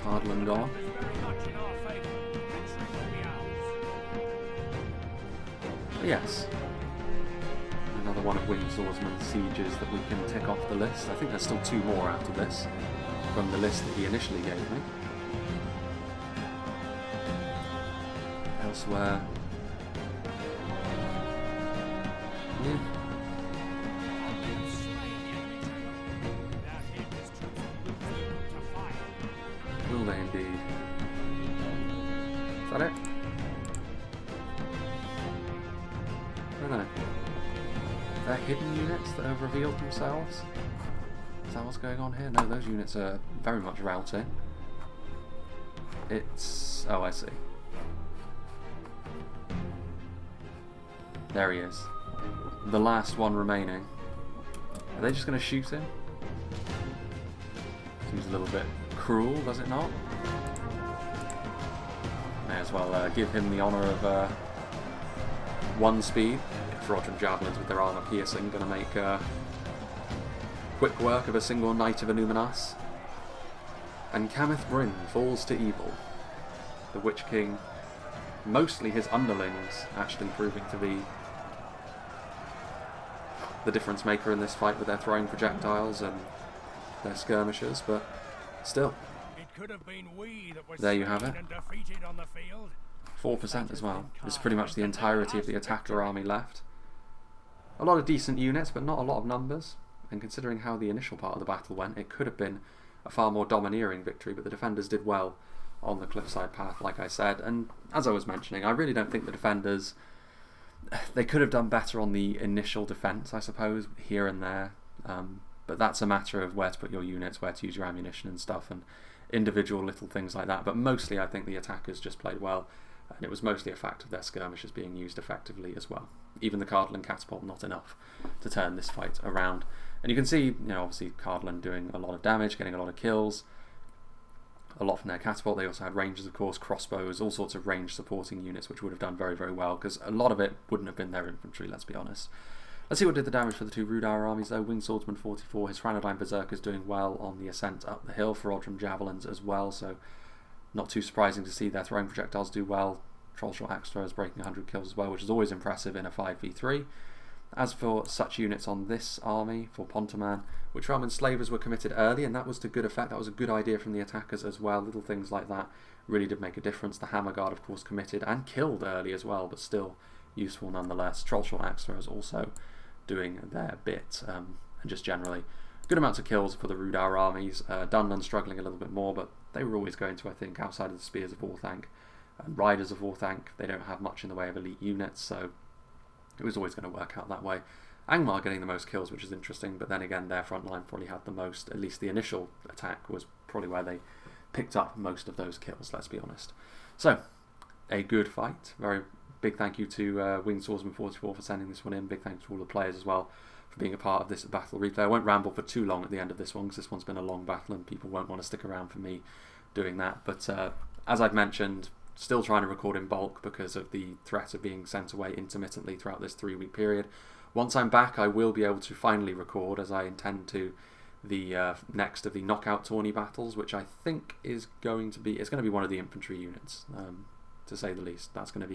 Cardolan gone. But yes, another one of Winged Swordsman's sieges that we can tick off the list. I think there's still 2 more after this from the list that he initially gave me. Elsewhere, yeah. Will they indeed? Is that it? I don't know. They're hidden units that have revealed themselves? Is that what's going on here? No, those units are very much routing. It's... oh, I see. There he is. The last one remaining. Are they just going to shoot him? Seems a little bit cruel, does it not? May as well give him the honour of 1 speed. Reforged javelins with their armour piercing, going to make quick work of a single Knight of Illuminas. And CAMETH BRIN falls to evil. The Witch King, mostly his underlings, actually proving to be the difference maker in this fight with their throwing projectiles and their skirmishers, but still. It could have been we that was there you have it. and defeated on the field. 4% as well. This is pretty much the entirety of the attacker army left. A lot of decent units, but not a lot of numbers. And considering how the initial part of the battle went, it could have been a far more domineering victory, but the defenders did well on the cliffside path, like I said. And as I was mentioning, I really don't think the defenders... they could have done better on the initial defence, I suppose, here and there. But that's a matter of where to put your units, where to use your ammunition and stuff, and individual little things like that. But mostly I think the attackers just played well, and it was mostly a fact of their skirmishers being used effectively as well. Even the Cardolan catapult not enough to turn this fight around. And you can see, you know, obviously Cardolan doing a lot of damage, getting a lot of kills, a lot from their catapult. They also had rangers, of course, crossbows, all sorts of range supporting units, which would have done very, very well, because a lot of it wouldn't have been their infantry, let's be honest. Let's see what did the damage for the 2 Rhudaur armies though. Winged Swordsman 44, his Arthedain Berserkers doing well on the ascent up the hill, for Reforged javelins as well, so not too surprising to see their throwing projectiles do well. Trollshot axe throwers breaking 100 kills as well, which is always impressive in a 5v3. As for such units on this army, for Pontaman, Witchrealm Enslavers were committed early, and that was to good effect. That was a good idea from the attackers as well. Little things like that really did make a difference. The Hammer Guard, of course, committed and killed early as well, but still useful nonetheless. Trollshot axe throwers also doing their bit, and just generally good amounts of kills for the Rhudaur armies. Dunland struggling a little bit more, but they were always going to, I think, outside of the Spears of Orthanc and Riders of Orthanc. They don't have much in the way of elite units, so it was always going to work out that way. Angmar getting the most kills, which is interesting, but then again their front line probably had the most. At least the initial attack was probably where they picked up most of those kills, let's be honest. So, a good fight. Very big thank you to Winged Swordsman 44 for sending this one in. Big thanks to all the players as well for being a part of this battle replay. I won't ramble for too long at the end of this one, because this one's been a long battle and people won't want to stick around for me doing that. But as I've mentioned, still trying to record in bulk because of the threat of being sent away intermittently throughout this 3-week period. Once I'm back, I will be able to finally record, as I intend to, the next of the knockout tourney battles, which I think is going to be one of the infantry units, to say the least. That's going to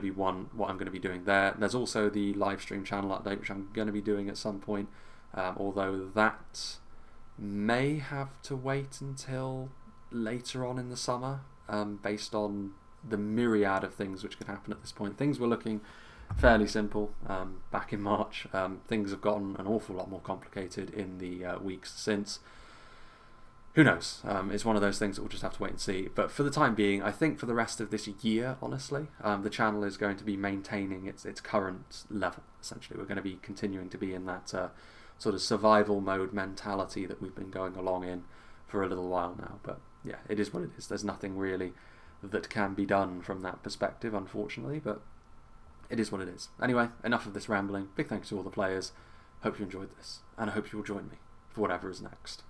be one what I'm going to be doing there. There's also the live stream channel update, which I'm going to be doing at some point, although that may have to wait until later on in the summer, based on the myriad of things which could happen at this point. Things were looking fairly simple back in March. Things have gotten an awful lot more complicated in the weeks since. who knows? It's one of those things that we'll just have to wait and see. But for the time being, I think for the rest of this year, honestly, the channel is going to be maintaining its current level, essentially. We're going to be continuing to be in that sort of survival mode mentality that we've been going along in for a little while now. But yeah, it is what it is. There's nothing really that can be done from that perspective, unfortunately, but it is what it is. Anyway, enough of this rambling. Big thanks to all the players. Hope you enjoyed this, and I hope you will join me for whatever is next.